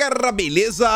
galera, beleza?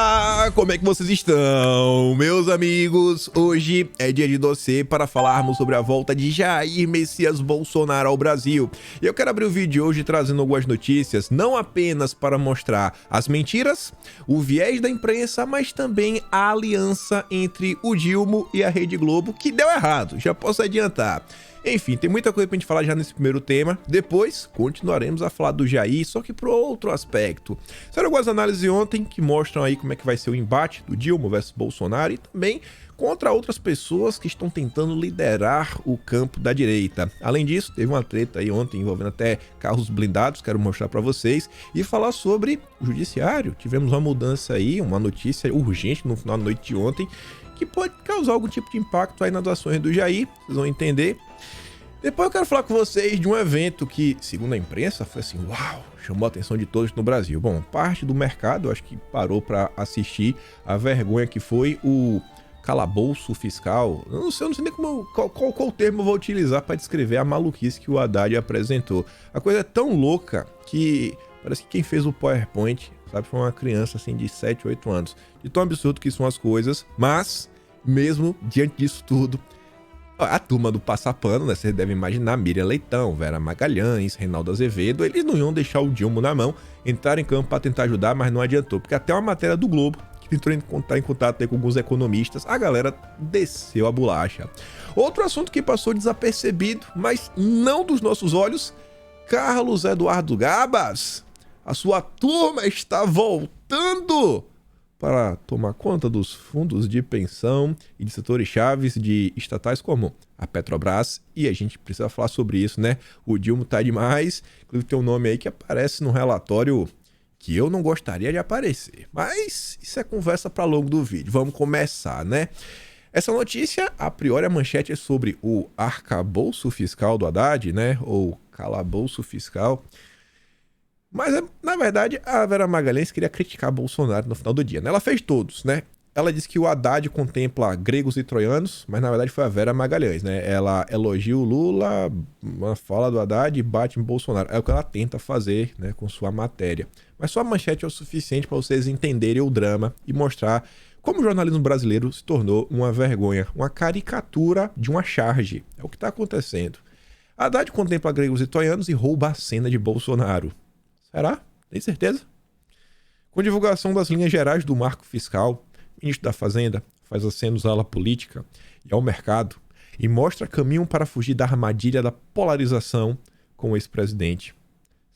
Como é que vocês estão, meus amigos? Hoje é dia de doce para falarmos sobre a volta de Jair Messias Bolsonaro ao Brasil. E eu quero abrir o vídeo de hoje trazendo algumas notícias, não apenas para mostrar as mentiras, o viés da imprensa, mas também a aliança entre o Dilma e a Rede Globo, que deu errado, já posso adiantar. Enfim, tem muita coisa pra gente falar já nesse primeiro tema. Depois, continuaremos a falar do Jair, só que por outro aspecto. Saíram algumas análises ontem que mostram aí como é que vai ser o embate do Dilma versus Bolsonaro e também contra outras pessoas que estão tentando liderar o campo da direita. Além disso, teve uma treta aí ontem envolvendo até carros blindados, quero mostrar pra vocês, e falar sobre o judiciário. Tivemos uma mudança aí, uma notícia urgente no final da noite de ontem, que pode causar algum tipo de impacto aí nas ações do Jair, vocês vão entender. Depois eu quero falar com vocês de um evento que, segundo a imprensa, foi assim, uau, chamou a atenção de todos no Brasil. Bom, parte do mercado, acho que parou para assistir a vergonha que foi o calabouço fiscal. Eu não sei nem qual termo eu vou utilizar para descrever a maluquice que o Haddad apresentou. A coisa é tão louca que parece que quem fez o PowerPoint, sabe, foi uma criança assim de 7, 8 anos. De tão absurdo que são as coisas, mas mesmo diante disso tudo, a turma do Passapano, né? Vocês devem imaginar, Miriam Leitão, Vera Magalhães, Reinaldo Azevedo, eles não iam deixar o Dilma na mão, entraram em campo para tentar ajudar, mas não adiantou, porque até uma matéria do Globo, que tentou entrar em contato aí com alguns economistas, a galera desceu a bolacha. Outro assunto que passou desapercebido, mas não dos nossos olhos, Carlos Eduardo Gabas, a sua turma está voltando para tomar conta dos fundos de pensão e de setores chaves de estatais como a Petrobras, e a gente precisa falar sobre isso, né? O Dilma tá demais, inclusive tem um nome aí que aparece no relatório que eu não gostaria de aparecer, mas isso é conversa para longo do vídeo. Vamos começar, né? Essa notícia, a priori, a manchete é sobre o arcabouço fiscal do Haddad, né? Ou calabouço fiscal. Mas, na verdade, a Vera Magalhães queria criticar Bolsonaro no final do dia, né? Ela fez todos, né? Ela disse que o Haddad contempla gregos e troianos, mas na verdade foi a Vera Magalhães, né? Ela elogia o Lula, fala do Haddad e bate em Bolsonaro. É o que ela tenta fazer, né, com sua matéria. Mas só a manchete é o suficiente para vocês entenderem o drama e mostrar como o jornalismo brasileiro se tornou uma vergonha, uma caricatura de uma charge. É o que está acontecendo. Haddad contempla gregos e troianos e rouba a cena de Bolsonaro. Será? Tem certeza? Com a divulgação das linhas gerais do marco fiscal, o ministro da Fazenda faz acenos à ala política e ao mercado e mostra caminho para fugir da armadilha da polarização com o ex-presidente.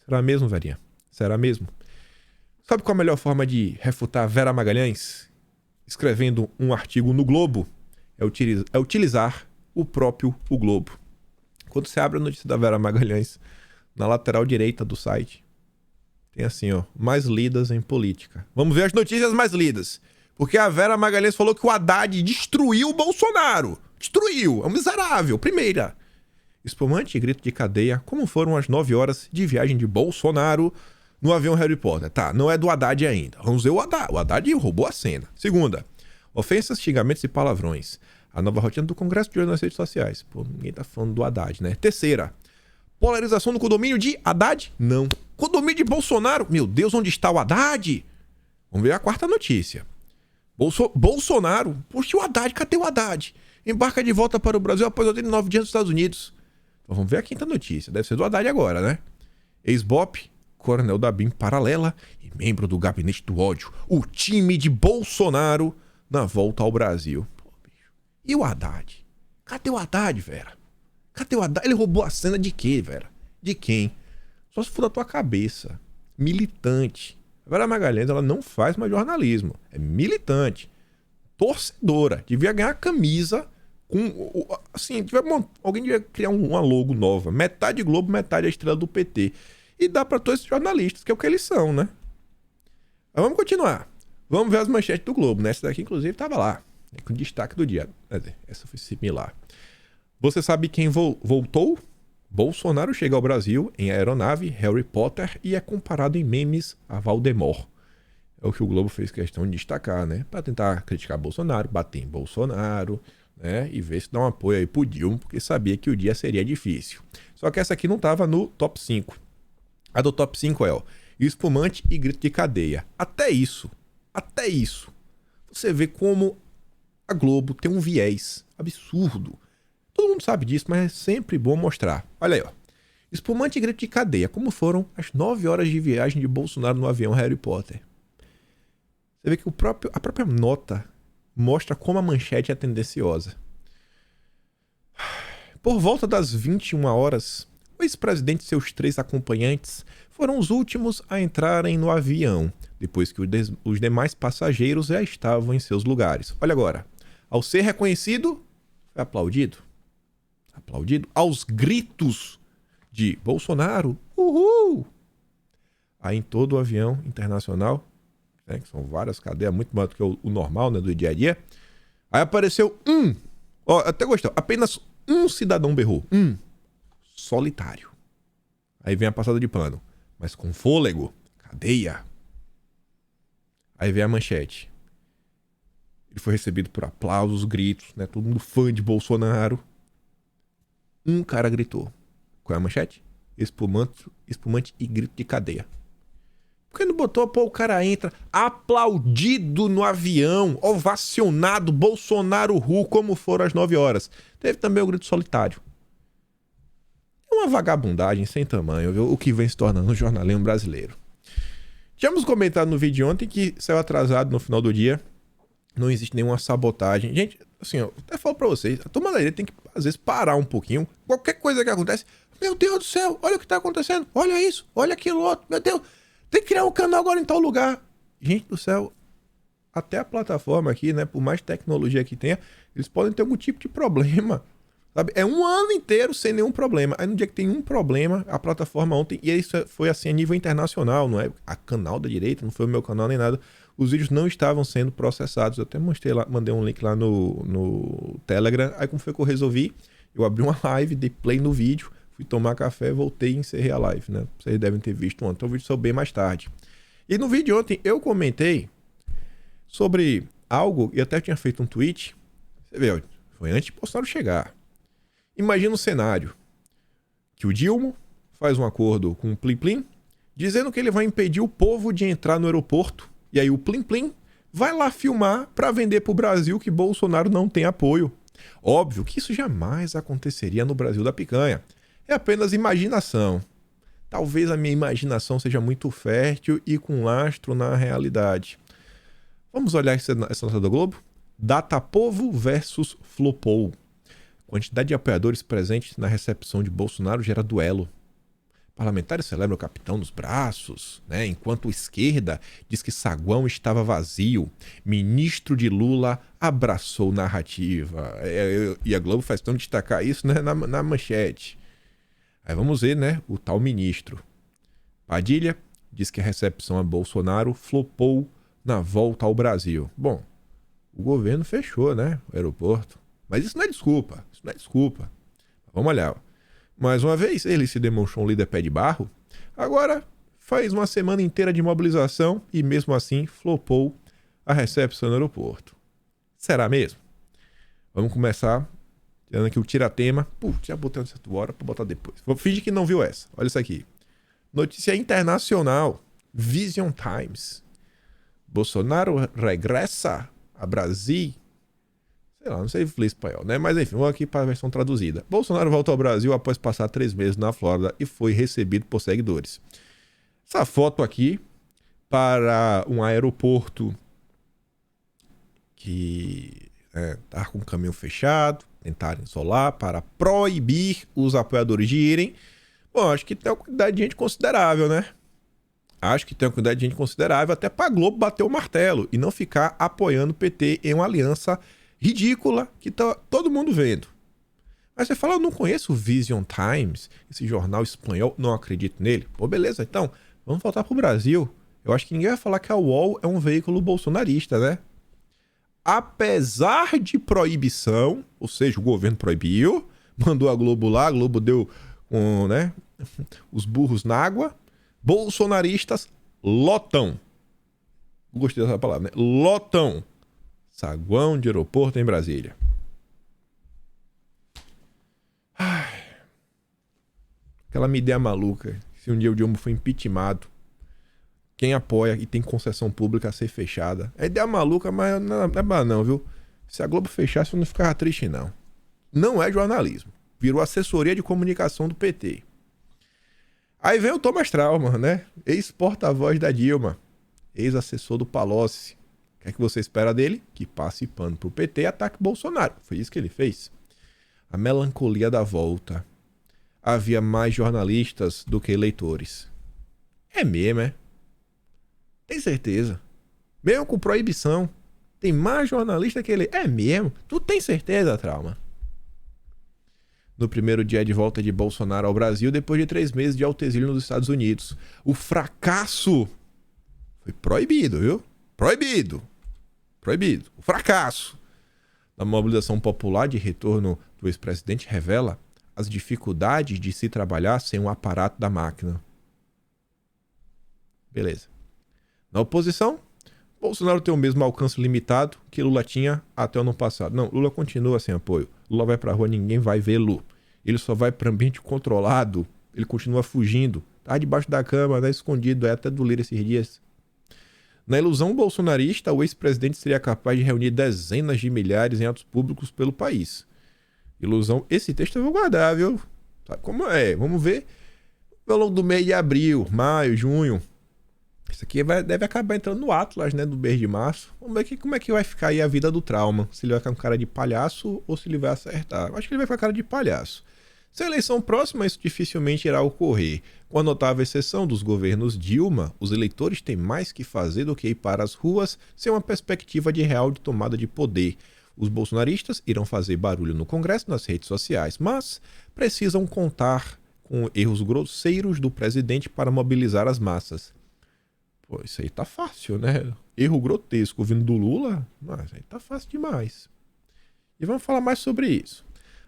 Será mesmo, Verinha? Será mesmo? Sabe qual a melhor forma de refutar Vera Magalhães? Escrevendo um artigo no Globo, é utilizar o próprio O Globo. Quando você abre a notícia da Vera Magalhães, na lateral direita do site, tem assim, ó, mais lidas em política. Vamos ver as notícias mais lidas. Porque a Vera Magalhães falou que o Haddad destruiu o Bolsonaro. Destruiu, é um miserável. Primeira. Espumante e grito de cadeia, como foram as 9 horas de viagem de Bolsonaro no avião Harry Potter. Tá, não é do Haddad ainda. Vamos ver o Haddad. O Haddad roubou a cena. Segunda. Ofensas, xingamentos e palavrões. A nova rotina do Congresso de hoje nas redes sociais. Pô, ninguém tá falando do Haddad, né? Terceira. Polarização no condomínio de Haddad? Não. Condomínio de Bolsonaro? Meu Deus, onde está o Haddad? Vamos ver a quarta notícia. Bolsonaro? Poxa, o Haddad? Cadê o Haddad? Embarca de volta para o Brasil após 89 dias nos Estados Unidos. Então, vamos ver a quinta notícia. Deve ser do Haddad agora, né? Ex-BOP, coronel da BIM paralela e membro do gabinete do ódio. O time de Bolsonaro na volta ao Brasil. Pô, bicho. E o Haddad? Cadê o Haddad, Vera? Cadê o Haddad? Ele roubou a cena de quê, Vera? De quem? Só se for da tua cabeça. Militante. A Vera Magalhães, ela não faz mais jornalismo. É militante. Torcedora. Devia ganhar camisa com... Assim, alguém devia criar uma logo nova. Metade Globo, metade a estrela do PT. E dá pra todos esses jornalistas, que é o que eles são, né? Mas vamos continuar. Vamos ver as manchetes do Globo, né? Essa daqui, inclusive, tava lá. Com destaque do dia. Essa foi similar. Você sabe quem voltou? Bolsonaro chega ao Brasil em aeronave Harry Potter e é comparado em memes a Valdemort. É o que o Globo fez questão de destacar, né? Para tentar criticar Bolsonaro, bater em Bolsonaro, né? E ver se dá um apoio aí pro Dilma, porque sabia que o dia seria difícil. Só que essa aqui não estava no top 5. A do top 5 é, ó, espumante e grito de cadeia. Até isso Até isso. Você vê como a Globo tem um viés absurdo. Todo mundo sabe disso, mas é sempre bom mostrar. Olha aí, ó. Espumante e grito de cadeia. Como foram as 9 horas de viagem de Bolsonaro no avião Harry Potter? Você vê que a própria nota mostra como a manchete é tendenciosa. Por volta das 21 horas, o ex-presidente e seus 3 acompanhantes foram os últimos a entrarem no avião, depois que os demais passageiros já estavam em seus lugares. Olha agora. Ao ser reconhecido, foi aplaudido. Aplaudido aos gritos de Bolsonaro. Uhul! Aí em todo o avião internacional, né, que são várias cadeias, muito mais do que o normal, né, do dia a dia, aí apareceu ó, até gostou, apenas um cidadão berrou. Solitário. Aí vem a passada de pano. Mas com fôlego. Cadeia. Aí vem a manchete. Ele foi recebido por aplausos, gritos, né? Todo mundo fã de Bolsonaro. Um cara gritou. Qual é a manchete? Espumante e grito de cadeia. Por que não botou? Pô, o cara entra aplaudido no avião, ovacionado, Bolsonaro ru, como foram às 9 horas. Teve também o grito solitário. É uma vagabundagem sem tamanho, viu? O que vem se tornando um jornalismo brasileiro. Tínhamos comentado no vídeo de ontem que saiu atrasado no final do dia. Não existe nenhuma sabotagem. Gente, assim, eu até falo pra vocês, a turma da direita tem que, às vezes, parar um pouquinho. Qualquer coisa que acontece, meu Deus do céu, olha o que tá acontecendo, olha isso, olha aquilo outro, meu Deus, tem que criar um canal agora em tal lugar. Gente do céu, até a plataforma aqui, né, por mais tecnologia que tenha, eles podem ter algum tipo de problema. Sabe? É um ano inteiro sem nenhum problema. Aí no dia que tem um problema, a plataforma ontem, e isso foi assim a nível internacional, não é a canal da direita, não foi o meu canal nem nada. Os vídeos não estavam sendo processados. Eu até mostrei lá, mandei um link lá no Telegram. Aí como foi que eu resolvi? Eu abri uma live, dei play no vídeo, fui tomar café, voltei e encerrei a live, né? Vocês devem ter visto ontem. Então o vídeo saiu bem mais tarde. E no vídeo de ontem eu comentei sobre algo, e até tinha feito um tweet. Você vê, foi antes de Bolsonaro chegar. Imagina um cenário que o Dilma faz um acordo com o Plim Plim, dizendo que ele vai impedir o povo de entrar no aeroporto. E aí o Plim Plim vai lá filmar para vender para o Brasil que Bolsonaro não tem apoio. Óbvio que isso jamais aconteceria no Brasil da picanha. É apenas imaginação. Talvez a minha imaginação seja muito fértil e com lastro na realidade. Vamos olhar essa nota do Globo? Datapovo versus Flopou. Quantidade de apoiadores presentes na recepção de Bolsonaro gera duelo. Parlamentares celebram o capitão nos braços, né? Enquanto a esquerda diz que saguão estava vazio. Ministro de Lula abraçou narrativa. E a Globo faz tão destacar isso, né, na manchete. Aí vamos ver, né, o tal ministro. Padilha diz que a recepção a Bolsonaro flopou na volta ao Brasil. Bom, o governo fechou, né, o aeroporto. Mas isso não é desculpa. Isso não é desculpa. Vamos olhar. Mais uma vez, ele se demonstrou um líder pé de barro. Agora, faz uma semana inteira de mobilização e mesmo assim flopou a recepção no aeroporto. Será mesmo? Vamos começar tirando aqui o tiratema. Putz, já botei uma certa hora para botar depois. Vou fingir que não viu essa. Olha isso aqui. Notícia internacional. Vision Times. Bolsonaro regressa a Brasil. Sei lá, não sei falar espanhol, né? Mas enfim, vamos aqui para a versão traduzida. Bolsonaro voltou ao Brasil após passar 3 meses na Flórida e foi recebido por seguidores. Essa foto aqui para um aeroporto que tá com o caminho fechado, tentaram isolar para proibir os apoiadores de irem. Bom, acho que tem uma quantidade de gente considerável, né? Acho que tem uma quantidade de gente considerável até para a Globo bater o martelo e não ficar apoiando o PT em uma aliança ridícula que tá todo mundo vendo. Mas você fala, eu não conheço o Vision Times, esse jornal espanhol, não acredito nele. Pô, beleza, então, vamos voltar pro Brasil. Eu acho que ninguém vai falar que a UOL é um veículo bolsonarista, né? Apesar de proibição, ou seja, o governo proibiu, mandou a Globo lá, a Globo deu né, os burros na água, bolsonaristas lotam. Gostei dessa palavra, né? Lotam saguão de aeroporto em Brasília. Ai, aquela minha ideia maluca. Se um dia o Dilma for impeachmentado, quem apoia e tem concessão pública a ser fechada. É ideia maluca, mas não é bala não, viu? Se a Globo fechasse, eu não ficava triste, não. Não é jornalismo. Virou assessoria de comunicação do PT. Aí vem o Thomas Trauma, né? Ex-porta-voz da Dilma. Ex-assessor do Palocci. O que é que você espera dele? Que passe pano pro PT e ataque Bolsonaro. Foi isso que ele fez. A melancolia da volta. Havia mais jornalistas do que eleitores. É mesmo, é? Tem certeza? Mesmo com proibição, tem mais jornalista que ele. É mesmo? Tu tem certeza, Trauma? No primeiro dia de volta de Bolsonaro ao Brasil, depois de 3 meses de autoexílio nos Estados Unidos. O fracasso foi proibido, viu? Proibido. Proibido. O fracasso da mobilização popular de retorno do ex-presidente revela as dificuldades de se trabalhar sem um aparato da máquina. Beleza. Na oposição, Bolsonaro tem o mesmo alcance limitado que Lula tinha até o ano passado. Não, Lula continua sem apoio. Lula vai pra rua, ninguém vai vê-lo. Ele só vai para ambiente controlado. Ele continua fugindo. Tá debaixo da cama, tá escondido. É até do Lira esses dias. Na ilusão bolsonarista, o ex-presidente seria capaz de reunir dezenas de milhares em atos públicos pelo país. Ilusão. Esse texto eu vou guardar, viu? Sabe como é? Vamos ver ao longo do mês de abril, maio, junho. Isso aqui deve acabar entrando no Atlas, né, do mês de março. Vamos ver como é que vai ficar aí a vida do Trauma. Se ele vai ficar com cara de palhaço ou se ele vai acertar. Eu acho que ele vai ficar com cara de palhaço. Se a eleição próxima, isso dificilmente irá ocorrer. Com a notável exceção dos governos Dilma, os eleitores têm mais que fazer do que ir para as ruas sem uma perspectiva de real de tomada de poder. Os bolsonaristas irão fazer barulho no Congresso e nas redes sociais, mas precisam contar com erros grosseiros do presidente para mobilizar as massas. Pô, isso aí tá fácil, né? Erro grotesco vindo do Lula? Mas aí tá fácil demais. E vamos falar mais sobre isso.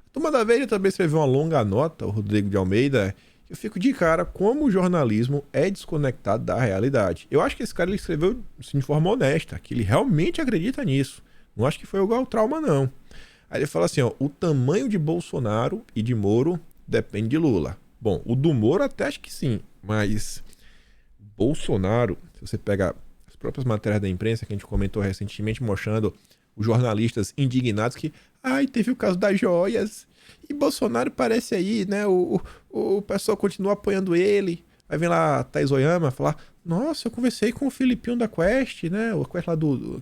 A Turma da Veja também escreveu uma longa nota, o Rodrigo de Almeida, que eu fico de cara como o jornalismo é desconectado da realidade. Eu acho que esse cara ele escreveu assim, de forma honesta, que ele realmente acredita nisso. Não acho que foi igual ao Trauma, não. Aí ele fala assim, ó, o tamanho de Bolsonaro e de Moro depende de Lula. Bom, o do Moro até acho que sim, mas Bolsonaro, se você pega as próprias matérias da imprensa que a gente comentou recentemente, mostrando os jornalistas indignados que, teve o caso das joias, e Bolsonaro parece aí, né, o pessoal continua apoiando ele. Aí vem lá a Thaís Oyama falar, nossa, eu conversei com o Filipinho da Quest, né, o Quest lá o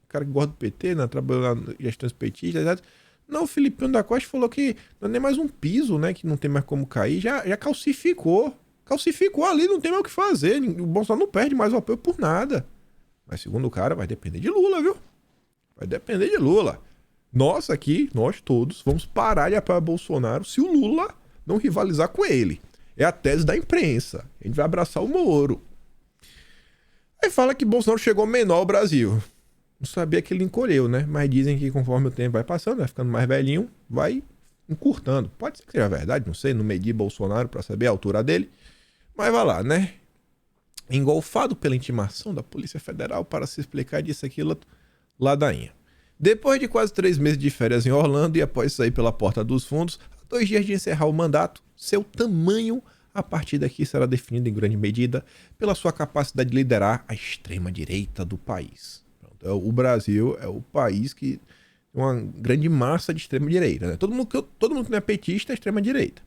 cara que gosta do PT, né, trabalhou na gestões petistas, etc. Não, o Filipinho da Quest falou que não é nem mais um piso, né, que não tem mais como cair, já calcificou. Calcificou ali, não tem mais o que fazer. O Bolsonaro não perde mais o apoio por nada. Mas segundo o cara, vai depender de Lula, viu? Vai depender de Lula. Nós aqui, nós todos, vamos parar de apoiar Bolsonaro se o Lula não rivalizar com ele. É a tese da imprensa. A gente vai abraçar o Moro. Aí fala que Bolsonaro chegou menor ao Brasil. Não sabia que ele encolheu, né? Mas dizem que conforme o tempo vai passando, vai ficando mais velhinho, vai encurtando. Pode ser que seja verdade, não sei, não medi Bolsonaro para saber a altura dele. Mas vai lá, né? Engolfado pela intimação da Polícia Federal para se explicar disso, aquilo, ladainha. Depois de quase 3 meses de férias em Orlando e após sair pela porta dos fundos, a 2 dias de encerrar o mandato, seu tamanho a partir daqui será definido em grande medida pela sua capacidade de liderar a extrema-direita do país. O Brasil é o país que tem uma grande massa de extrema-direita, né? Todo mundo que não é petista é extrema-direita.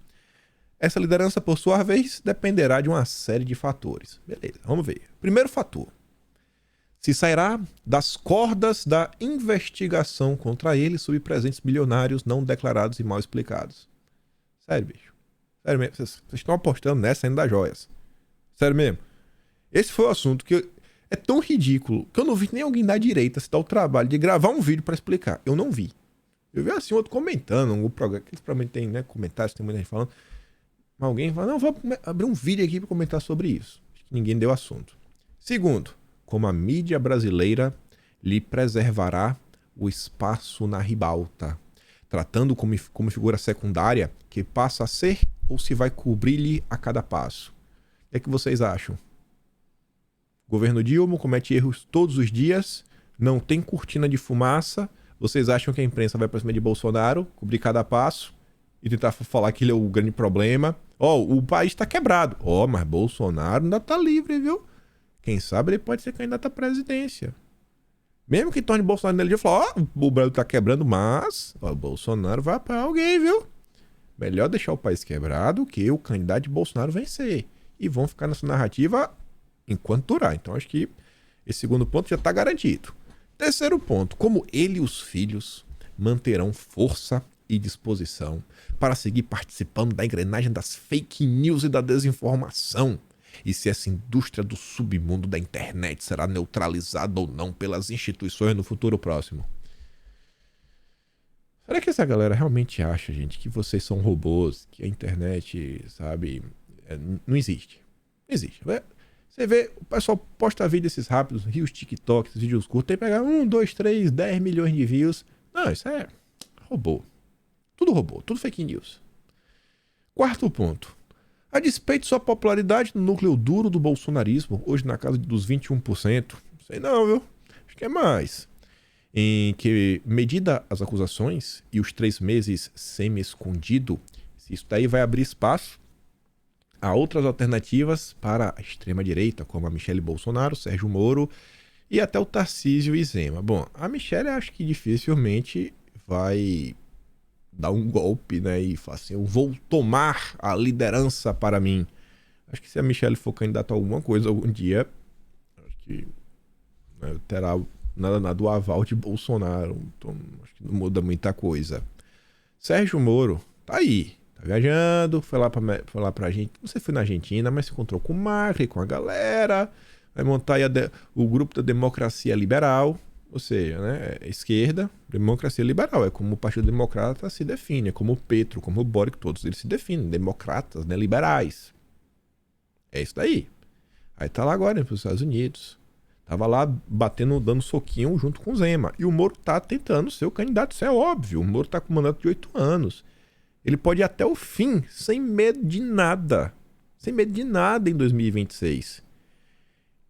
Essa liderança, por sua vez, dependerá de uma série de fatores. Beleza, vamos ver. Primeiro fator. Se sairá das cordas da investigação contra ele sobre presentes bilionários não declarados e mal explicados. Sério, bicho. Sério mesmo. Vocês estão apostando nessa ainda das joias. Sério mesmo. Esse foi o assunto que é tão ridículo que eu não vi nem alguém da direita se dar o trabalho de gravar um vídeo para explicar. Eu não vi. Eu vi assim outro comentando, um programa, que provavelmente tem, né, comentários, tem muita gente falando. Alguém fala, não, vou abrir um vídeo aqui para comentar sobre isso. Acho que ninguém deu assunto. Segundo, como a mídia brasileira lhe preservará o espaço na ribalta, tratando como figura secundária que passa a ser ou se vai cobrir-lhe a cada passo. O que é que vocês acham? O governo Dilma comete erros todos os dias, não tem cortina de fumaça. Vocês acham que a imprensa vai para cima de Bolsonaro, cobrir cada passo e tentar falar que ele é o grande problema? O país está quebrado. Mas Bolsonaro ainda tá livre, viu? Quem sabe ele pode ser candidato à presidência. Mesmo que torne Bolsonaro nele de falar, o Brasil tá quebrando, mas o Bolsonaro vai apoiar alguém, viu? Melhor deixar o país quebrado que o candidato de Bolsonaro vencer. E vão ficar nessa narrativa enquanto durar. Então acho que esse segundo ponto já está garantido. Terceiro ponto, como ele e os filhos manterão força e disposição para seguir participando da engrenagem das fake news e da desinformação. E se essa indústria do submundo da internet será neutralizada ou não pelas instituições no futuro próximo. Será que essa galera realmente acha, gente, que vocês são robôs, que a internet, sabe, não existe? Não existe. Você vê, o pessoal posta vídeos esses rápidos, rios TikTok, esses vídeos curtos, tem que pegar 1, 2, 3, 10 milhões de views. Não, isso é robô, tudo fake news. Quarto ponto. A despeito de sua popularidade no núcleo duro do bolsonarismo, hoje na casa dos 21%, sei não, viu? Acho que é mais. Em que, medida as acusações e os 3 meses semi-escondido, isso daí vai abrir espaço a outras alternativas para a extrema-direita, como a Michele Bolsonaro, Sérgio Moro e até o Tarcísio e Zema. Bom, a Michele acho que dificilmente vai dar um golpe, né, e falar assim, eu vou tomar a liderança para mim. Acho que se a Michele for candidata a alguma coisa algum dia, acho que, né, terá nada do aval de Bolsonaro, então acho que não muda muita coisa. Sérgio Moro tá aí, tá viajando, foi lá pra gente, não sei se foi na Argentina, mas se encontrou com o Macri, com a galera, vai montar aí o grupo da Democracia Liberal, ou seja, né, esquerda, democracia liberal, é como o Partido Democrata se define, é como o Petro, como o Boric, todos eles se definem, democratas, né, liberais. É isso daí. Aí tá lá agora, para os Estados Unidos. Tava lá batendo, dando soquinho junto com o Zema. E o Moro tá tentando ser o candidato, isso é óbvio. O Moro tá com um mandato de 8 anos. Ele pode ir até o fim, sem medo de nada. Sem medo de nada em 2026.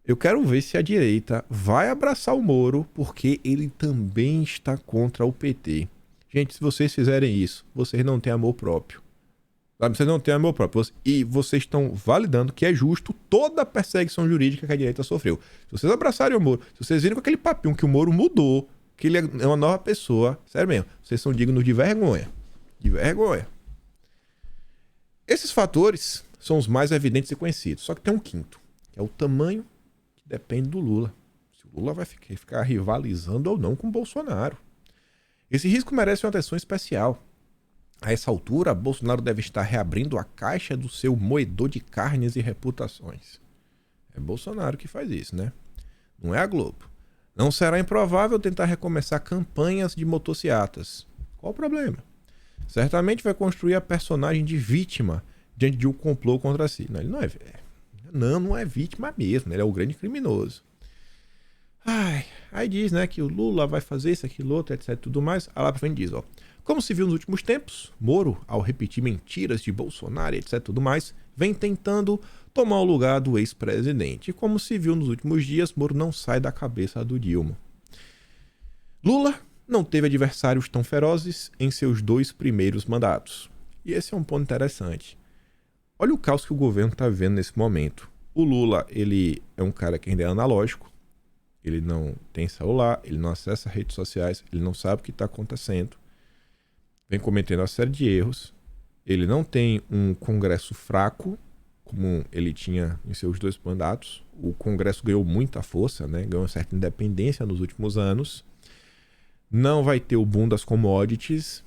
Eu quero ver se a direita vai abraçar o Moro, porque ele também está contra o PT. Gente, se vocês fizerem isso, vocês não têm amor próprio. Sabe? Vocês não têm amor próprio. E vocês estão validando que é justo toda a perseguição jurídica que a direita sofreu. Se vocês abraçarem o Moro, se vocês virem com aquele papinho que o Moro mudou, que ele é uma nova pessoa, sério mesmo, vocês são dignos de vergonha. De vergonha. Esses fatores são os mais evidentes e conhecidos. Só que tem um quinto, que é o tamanho que depende do Lula. Se o Lula vai ficar rivalizando ou não com o Bolsonaro. Esse risco merece uma atenção especial. A essa altura, Bolsonaro deve estar reabrindo a caixa do seu moedor de carnes e reputações. É Bolsonaro que faz isso, né? Não é a Globo. Não será improvável tentar recomeçar campanhas de motociatas. Qual o problema? Certamente vai construir a personagem de vítima diante de um complô contra si. Não, ele não é vítima mesmo, ele é o grande criminoso. Aí diz, né, que o Lula vai fazer isso, aquilo, outro, etc, tudo mais. Aí lá pra frente diz, ó. Como se viu nos últimos tempos, Moro, ao repetir mentiras de Bolsonaro, etc, tudo mais, vem tentando tomar o lugar do ex-presidente. E como se viu nos últimos dias, Moro não sai da cabeça do Dilma. Lula não teve adversários tão ferozes em seus 2 primeiros mandatos. E esse é um ponto interessante. Olha o caos que o governo está vivendo nesse momento. O Lula, ele é um cara que ainda é analógico, ele não tem celular, ele não acessa redes sociais, ele não sabe o que está acontecendo, vem cometendo uma série de erros, ele não tem um Congresso fraco, como ele tinha em seus 2 mandatos. O Congresso ganhou muita força, né? Ganhou uma certa independência nos últimos anos. Não vai ter o boom das commodities,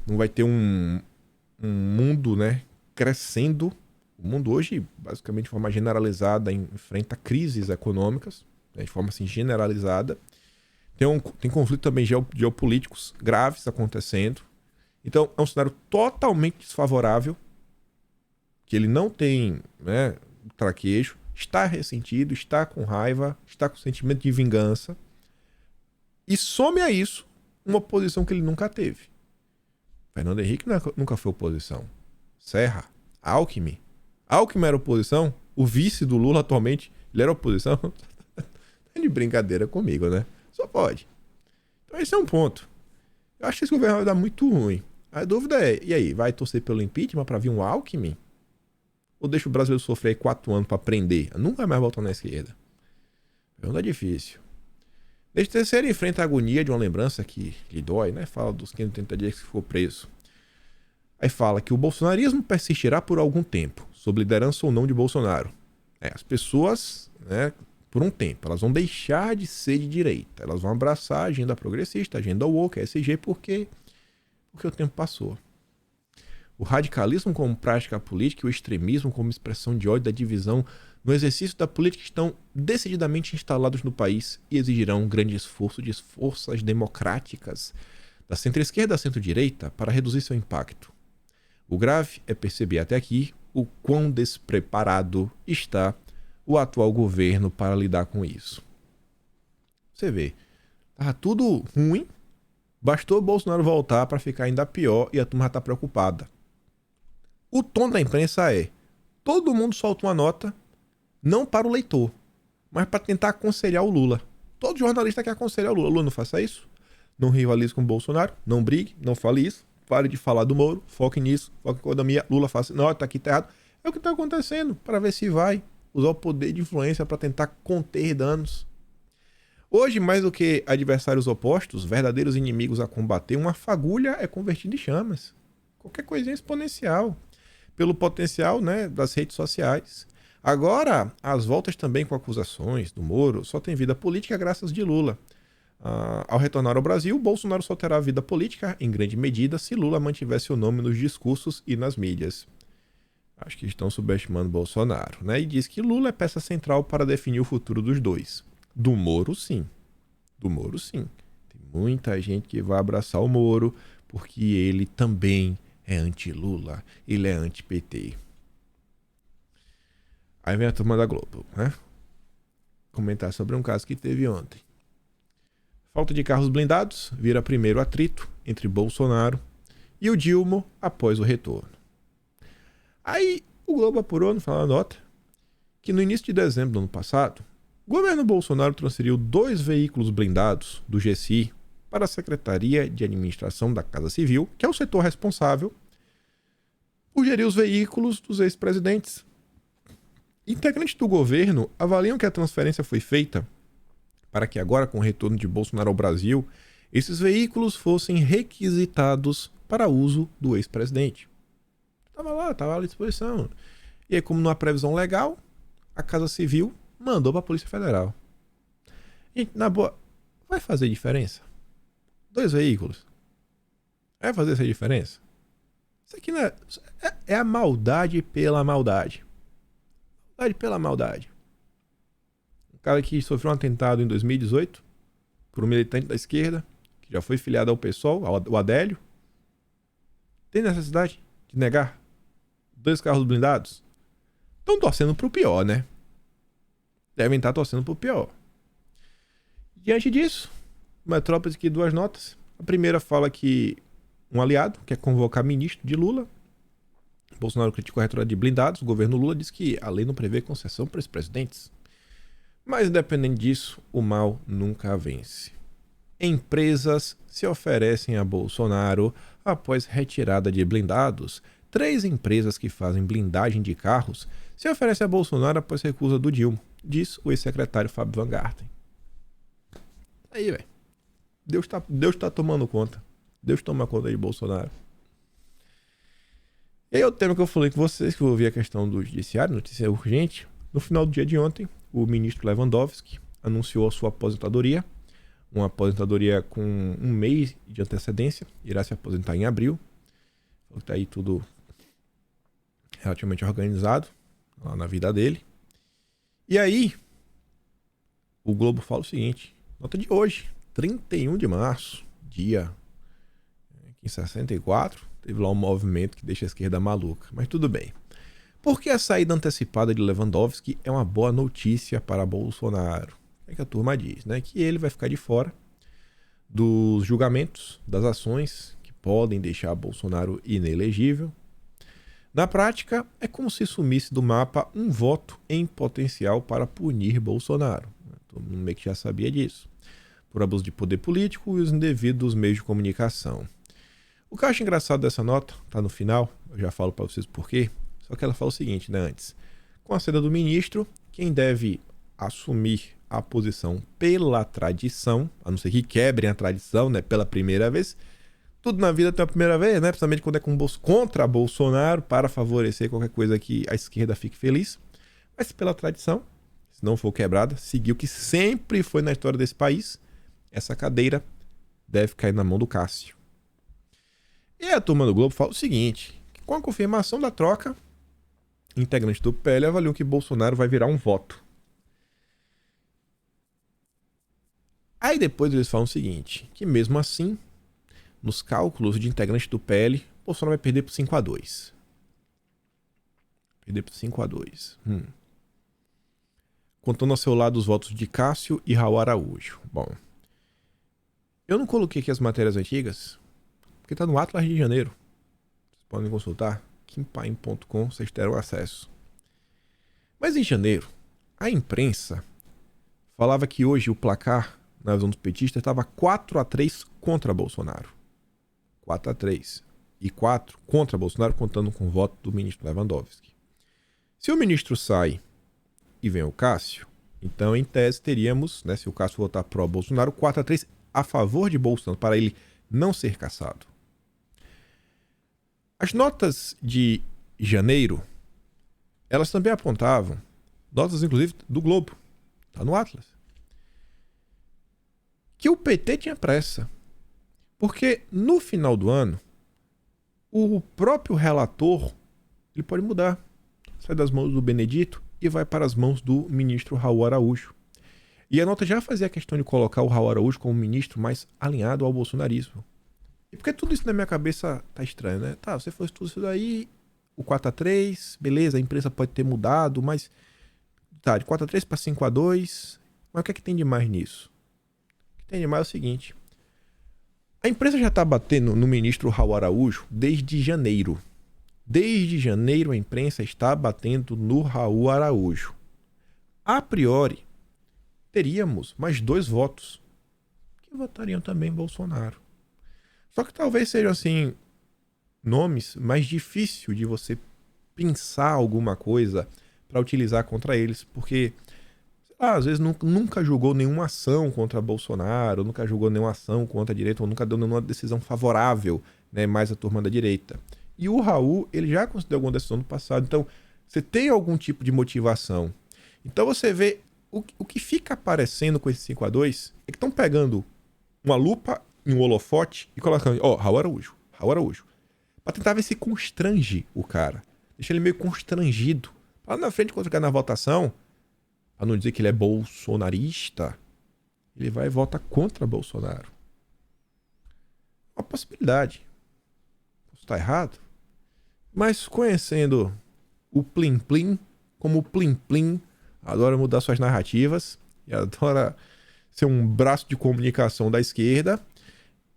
não vai ter um mundo, né, crescendo. O mundo hoje, basicamente de forma generalizada, enfrenta crises econômicas, né, de forma assim, generalizada. Tem conflitos também geopolíticos graves acontecendo. Então é um cenário totalmente desfavorável, que ele não tem, né, traquejo, está ressentido, está com raiva, está com sentimento de vingança. E some a isso uma oposição que ele nunca teve. Fernando Henrique nunca foi oposição. Serra, Alckmin. Alckmin era oposição. O vice do Lula atualmente, ele era oposição. É de brincadeira comigo, né? Só pode. Então esse é um ponto. Eu acho que esse governo vai dar muito ruim. A dúvida é, e aí, vai torcer pelo impeachment para vir um Alckmin? Ou deixa o brasileiro sofrer 4 anos para prender? Nunca mais voltar na esquerda. Pergunta difícil. Desde terceiro enfrenta a agonia de uma lembrança que lhe dói, né? Fala dos 530 dias que ficou preso. Aí fala que o bolsonarismo persistirá por algum tempo, sob liderança ou não de Bolsonaro. As pessoas, né, por um tempo, elas vão deixar de ser de direita. Elas vão abraçar a agenda progressista, a agenda woke, a SG, porque o tempo passou. O radicalismo como prática política e o extremismo como expressão de ódio da divisão no exercício da política estão decididamente instalados no país e exigirão um grande esforço de forças democráticas da centro-esquerda à centro-direita para reduzir seu impacto. O grave é perceber até aqui o quão despreparado está o atual governo para lidar com isso. Você vê, estava tudo ruim, bastou o Bolsonaro voltar para ficar ainda pior e a turma já está preocupada. O tom da imprensa é: todo mundo solta uma nota, não para o leitor, mas para tentar aconselhar o Lula. Todo jornalista quer aconselhar o Lula. Lula, não faça isso, não rivalize com o Bolsonaro, não brigue, não fale isso, pare de falar do Moro, foque nisso, foque em economia. Lula faça, não, tá aqui, tá errado. É o que está acontecendo, para ver se vai usar o poder de influência para tentar conter danos. Hoje, mais do que adversários opostos, verdadeiros inimigos a combater, uma fagulha é convertida em chamas. Qualquer coisinha exponencial. Pelo potencial, né, das redes sociais. Agora, as voltas também com acusações do Moro só tem vida política graças de Lula. Ao retornar ao Brasil, Bolsonaro só terá vida política, em grande medida, se Lula mantiver seu nome nos discursos e nas mídias. Acho que estão subestimando Bolsonaro, né? E diz que Lula é peça central para definir o futuro dos dois. Do Moro, sim. Do Moro, sim. Tem muita gente que vai abraçar o Moro porque ele também é anti-Lula, ele é anti-PT. Aí vem a turma da Globo, né? Comentar sobre um caso que teve ontem. Falta de carros blindados vira primeiro atrito entre Bolsonaro e o Dilma após o retorno. Aí o Globo apurou no final da nota que no início de dezembro do ano passado, o governo Bolsonaro transferiu 2 veículos blindados do GSI para a Secretaria de Administração da Casa Civil, que é o setor responsável por gerir os veículos dos ex-presidentes. Integrantes do governo avaliam que a transferência foi feita para que agora, com o retorno de Bolsonaro ao Brasil, esses veículos fossem requisitados para uso do ex-presidente. Estava lá à disposição. E aí, como não há previsão legal, a Casa Civil mandou para a Polícia Federal. Gente, na boa, vai fazer diferença? 2 veículos? Vai fazer essa diferença? Isso aqui não é a maldade pela maldade. Maldade pela maldade. Um cara que sofreu um atentado em 2018 por um militante da esquerda, que já foi filiado ao PSOL, o Adélio. Tem necessidade de negar 2 carros blindados? Estão torcendo pro pior, né? Devem estar torcendo pro pior. Diante disso, Metrópolis aqui 2 notas. A primeira fala que um aliado quer convocar ministro de Lula. Bolsonaro criticou a retirada de blindados. O governo Lula diz que a lei não prevê concessão para os presidentes. Mas, independente disso, o mal nunca vence. Empresas se oferecem a Bolsonaro após retirada de blindados. 3 empresas que fazem blindagem de carros se oferecem a Bolsonaro após recusa do Dilma, diz o ex-secretário Fábio Van Garten. Aí, velho. Deus tá tomando conta. Deus toma conta de Bolsonaro. E aí o tema que eu falei com vocês, que eu ouvi a questão do judiciário, notícia urgente. No final do dia de ontem, o ministro Lewandowski anunciou a sua aposentadoria. Uma aposentadoria com 1 mês de antecedência. Irá se aposentar em abril. Está aí tudo relativamente organizado lá na vida dele. E aí, o Globo fala o seguinte, nota de hoje, 31 de março, dia em 64, teve lá um movimento que deixa a esquerda maluca, mas tudo bem. Porque a saída antecipada de Lewandowski é uma boa notícia para Bolsonaro. É que a turma diz, né? Que ele vai ficar de fora dos julgamentos, das ações que podem deixar Bolsonaro inelegível. Na prática, é como se sumisse do mapa um voto em potencial para punir Bolsonaro. Todo mundo meio que já sabia disso. Por abuso de poder político e os indevidos meios de comunicação. O que eu acho engraçado dessa nota, tá no final, eu já falo para vocês por quê. Só que ela fala o seguinte, né, antes. Com a saída do ministro, quem deve assumir a posição pela tradição, a não ser que quebrem a tradição, né, pela primeira vez. Tudo na vida tem a primeira vez, né, principalmente quando é contra Bolsonaro, para favorecer qualquer coisa que a esquerda fique feliz. Mas pela tradição, se não for quebrada, seguir o que sempre foi na história desse país, essa cadeira deve cair na mão do Cássio. E a turma do Globo fala o seguinte, que com a confirmação da troca, integrantes do PL avaliam que Bolsonaro vai virar um voto. Aí depois eles falam o seguinte, que mesmo assim, nos cálculos de integrantes do PL, Bolsonaro vai perder por 5-2. Perder por 5-2. Contando ao seu lado os votos de Cássio e Raul Araújo. Bom, eu não coloquei aqui as matérias antigas, porque está no Atlas de Janeiro. Vocês podem consultar, kimpaim.com, vocês terão acesso. Mas em janeiro, a imprensa falava que hoje o placar na visão dos petistas estava 4-3 contra Bolsonaro. 4-3. E 4 contra Bolsonaro, contando com o voto do ministro Lewandowski. Se o ministro sai e vem o Cássio, então em tese teríamos, né, se o Cássio votar pró-Bolsonaro, 4-3 a favor de Bolsonaro, para ele não ser cassado. As notas de janeiro, elas também apontavam, notas inclusive do Globo, está no Atlas, que o PT tinha pressa. Porque no final do ano, o próprio relator ele pode mudar. Sai das mãos do Benedito e vai para as mãos do ministro Raul Araújo. E a nota já fazia a questão de colocar o Raul Araújo como ministro mais alinhado ao bolsonarismo. E porque tudo isso na minha cabeça tá estranho, né? Tá, você fosse tudo isso daí, o 4-3, beleza, a imprensa pode ter mudado, mas tá, de 4-3 para 5-2, mas o que é que tem de mais nisso? O que tem de mais é o seguinte, a imprensa já tá batendo no ministro Raul Araújo desde janeiro. Desde janeiro a imprensa está batendo no Raul Araújo. A priori, teríamos mais 2 votos que votariam também Bolsonaro. Só que talvez sejam assim nomes mais difíceis de você pensar alguma coisa para utilizar contra eles, porque sei lá, às vezes nunca julgou nenhuma ação contra Bolsonaro, nunca julgou nenhuma ação contra a direita, ou nunca deu nenhuma decisão favorável, né, mais a turma da direita. E o Raul, ele já considerou alguma decisão no passado, então você tem algum tipo de motivação. Então você vê o que fica aparecendo com esse 5-2 é que estão pegando uma lupa em um holofote e colocando, Raul Araújo, pra tentar ver se constrange o cara. Deixa ele meio constrangido. Lá na frente, quando chegar na votação, pra não dizer que ele é bolsonarista, ele vai e vota contra Bolsonaro. Uma possibilidade. Posso estar errado? Mas conhecendo o Plim Plim, como o Plim Plim adora mudar suas narrativas e adora ser um braço de comunicação da esquerda,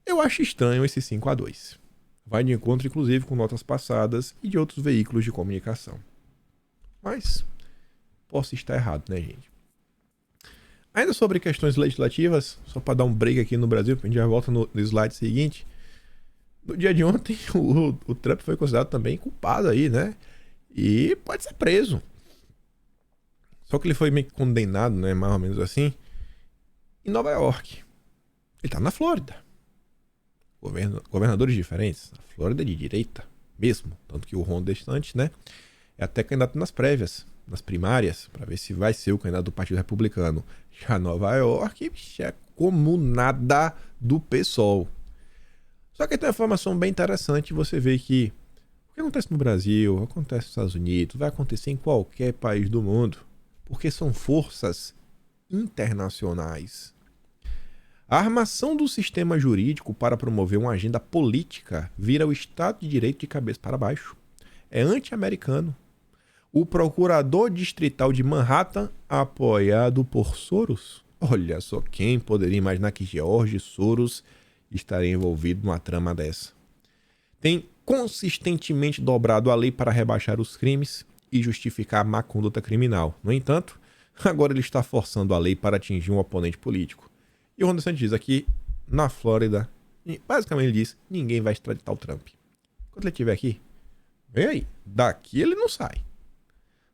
eu acho estranho esse 5-2. Vai de encontro, inclusive, com notas passadas e de outros veículos de comunicação. Mas posso estar errado, né, gente? Ainda sobre questões legislativas, só para dar um break aqui no Brasil, a gente já volta no slide seguinte. No dia de ontem, o Trump foi considerado também culpado aí, né? E pode ser preso. Só que ele foi meio que condenado, né? Mais ou menos assim, em Nova York. Ele tá na Flórida. Governadores diferentes. A Flórida é de direita mesmo. Tanto que o Ron DeSantis, né? É até candidato nas prévias, nas primárias, para ver se vai ser o candidato do Partido Republicano. Já Nova York é como nada do PSOL. Só que tem uma informação bem interessante. Você vê que o que acontece no Brasil, acontece nos Estados Unidos, vai acontecer em qualquer país do mundo. Porque são forças internacionais. A armação do sistema jurídico para promover uma agenda política vira o Estado de Direito de cabeça para baixo. É anti-americano. O procurador distrital de Manhattan, apoiado por Soros. Olha só, quem poderia imaginar que George Soros estaria envolvido numa trama dessa. Tem consistentemente dobrado a lei para rebaixar os crimes e justificar a má conduta criminal. No entanto, agora ele está forçando a lei para atingir um oponente político. E o Ron DeSantis diz aqui, na Flórida, basicamente ele diz, ninguém vai extraditar o Trump. Quando ele estiver aqui, vem aí, daqui ele não sai.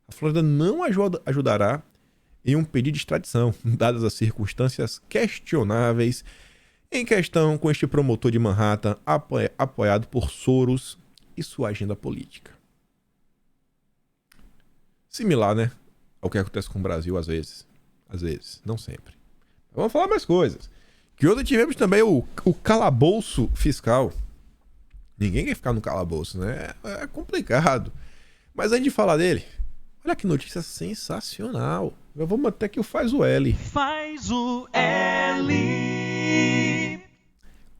A Flórida não ajudará em um pedido de extradição, dadas as circunstâncias questionáveis em questão com este promotor de Manhattan apoiado por Soros e sua agenda política. Similar, né, ao que acontece com o Brasil às vezes, não sempre. Vamos falar mais coisas. Que ontem tivemos também o calabouço fiscal. Ninguém quer ficar no calabouço, né? É complicado. Mas antes de falar dele, olha que notícia sensacional. Eu vou manter aqui o Faz o L. Faz o L.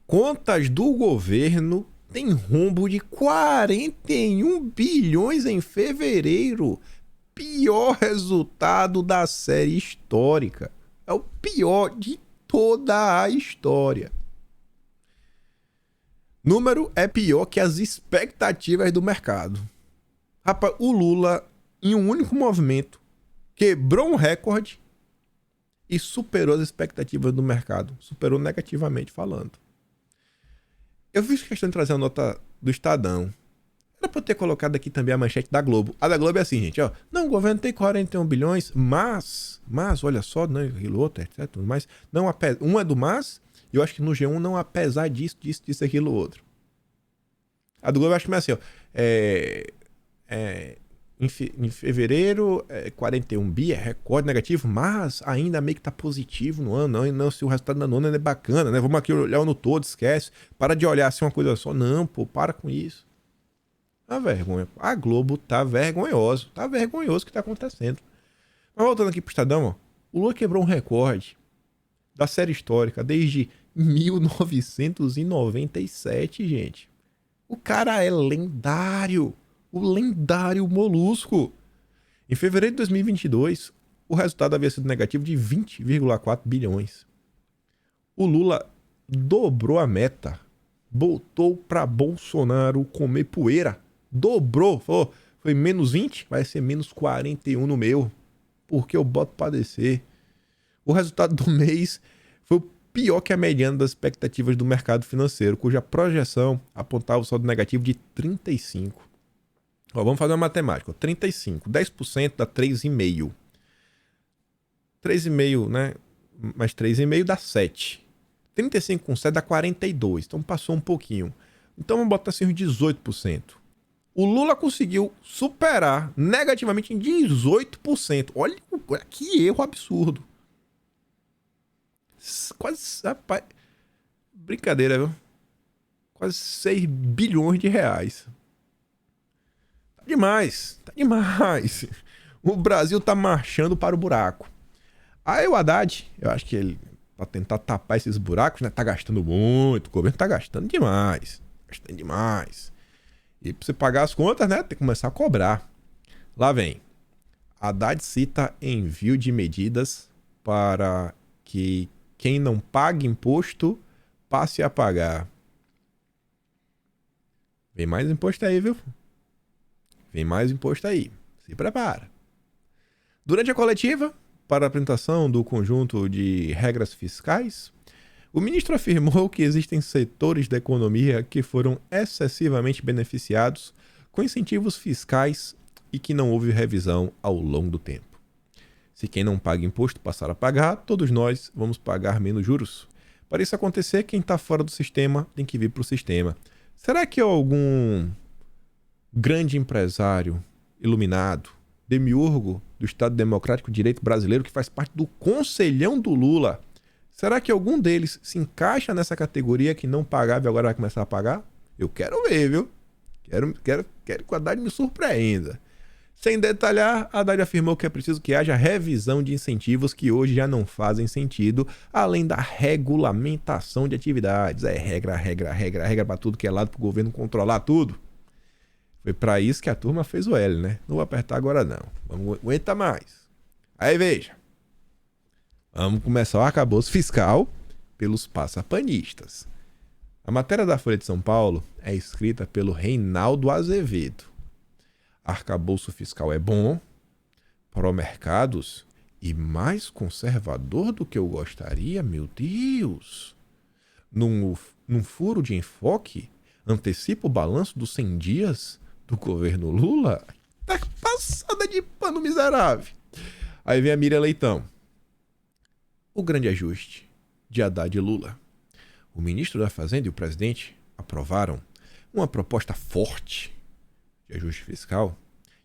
Contas do governo têm rombo de 41 bilhões em fevereiro. Pior resultado da série histórica. É o pior de toda a história. Número é pior que as expectativas do mercado. Rapaz, o Lula, em um único movimento, quebrou um recorde e superou as expectativas do mercado. Superou negativamente falando. Eu fiz questão de trazer a nota do Estadão. Era pra eu ter colocado aqui também a manchete da Globo. A da Globo é assim, gente, ó. Não, o governo tem 41 bilhões, mas, olha só, não, aquilo outro, etc. Mas, não, um é do mas, e eu acho que no G1 não, apesar disso, aquilo outro. A do Globo eu acho que é assim, ó. Em fevereiro, 41 bi, é recorde negativo, mas ainda meio que tá positivo no ano. Não, se o resultado do ano é bacana, né? Vamos aqui olhar o ano todo, esquece. Para de olhar assim uma coisa só. Não, pô, para com isso. A vergonha. A Globo tá vergonhoso. Tá vergonhoso o que tá acontecendo. Mas voltando aqui pro Estadão, ó. O Lula quebrou um recorde da série histórica desde 1997, gente. O cara é lendário. O lendário Molusco. Em fevereiro de 2022, o resultado havia sido negativo de 20,4 bilhões. O Lula dobrou a meta. Botou pra Bolsonaro comer poeira. Dobrou. Falou, foi menos 20, vai ser menos 41 no meu. Porque eu boto pra descer. O resultado do mês foi pior que a mediana das expectativas do mercado financeiro, cuja projeção apontava o saldo negativo de 35. Ó, vamos fazer uma matemática. 35. 10% dá 3,5. 3,5, né? Mais 3,5 dá 7. 35 com 7 dá 42. Então passou um pouquinho. Então vamos botar assim uns 18%. O Lula conseguiu superar negativamente em 18%. Olha que erro absurdo. Quase, rapaz, brincadeira, viu? Quase 6 bilhões de reais. Tá demais. O Brasil tá marchando para o buraco. Aí o Haddad, eu acho que ele, pra tentar tapar esses buracos, né? Tá gastando muito. O governo tá gastando demais. E pra você pagar as contas, né? Tem que começar a cobrar. Lá vem. Haddad cita envio de medidas para que quem não paga imposto passe a pagar. Vem mais imposto aí, viu? Se prepara. Durante a coletiva, para a apresentação do conjunto de regras fiscais, o ministro afirmou que existem setores da economia que foram excessivamente beneficiados com incentivos fiscais e que não houve revisão ao longo do tempo. Se quem não paga imposto passar a pagar, todos nós vamos pagar menos juros. Para isso acontecer, quem está fora do sistema tem que vir para o sistema. Será que algum grande empresário iluminado, demiurgo do Estado Democrático de Direito brasileiro, que faz parte do conselhão do Lula, será que algum deles se encaixa nessa categoria que não pagava e agora vai começar a pagar? Eu quero ver, viu? Quero que o Haddad me surpreenda. Sem detalhar, Haddad afirmou que é preciso que haja revisão de incentivos que hoje já não fazem sentido, além da regulamentação de atividades. É regra para tudo que é lado, para o governo controlar tudo. Foi para isso que a turma fez o L, né? Não vou apertar agora não. Vamos aguentar mais. Aí veja. Vamos começar o arcabouço fiscal pelos passapanistas. A matéria da Folha de São Paulo é escrita pelo Reinaldo Azevedo. Arcabouço fiscal é bom, pró-mercados e mais conservador do que eu gostaria, meu Deus. Num furo de enfoque, antecipa o balanço dos 100 dias do governo Lula? Tá passada de pano miserável. Aí vem a Miriam Leitão. O grande ajuste de Haddad e Lula. O ministro da Fazenda e o presidente aprovaram uma proposta forte de ajuste fiscal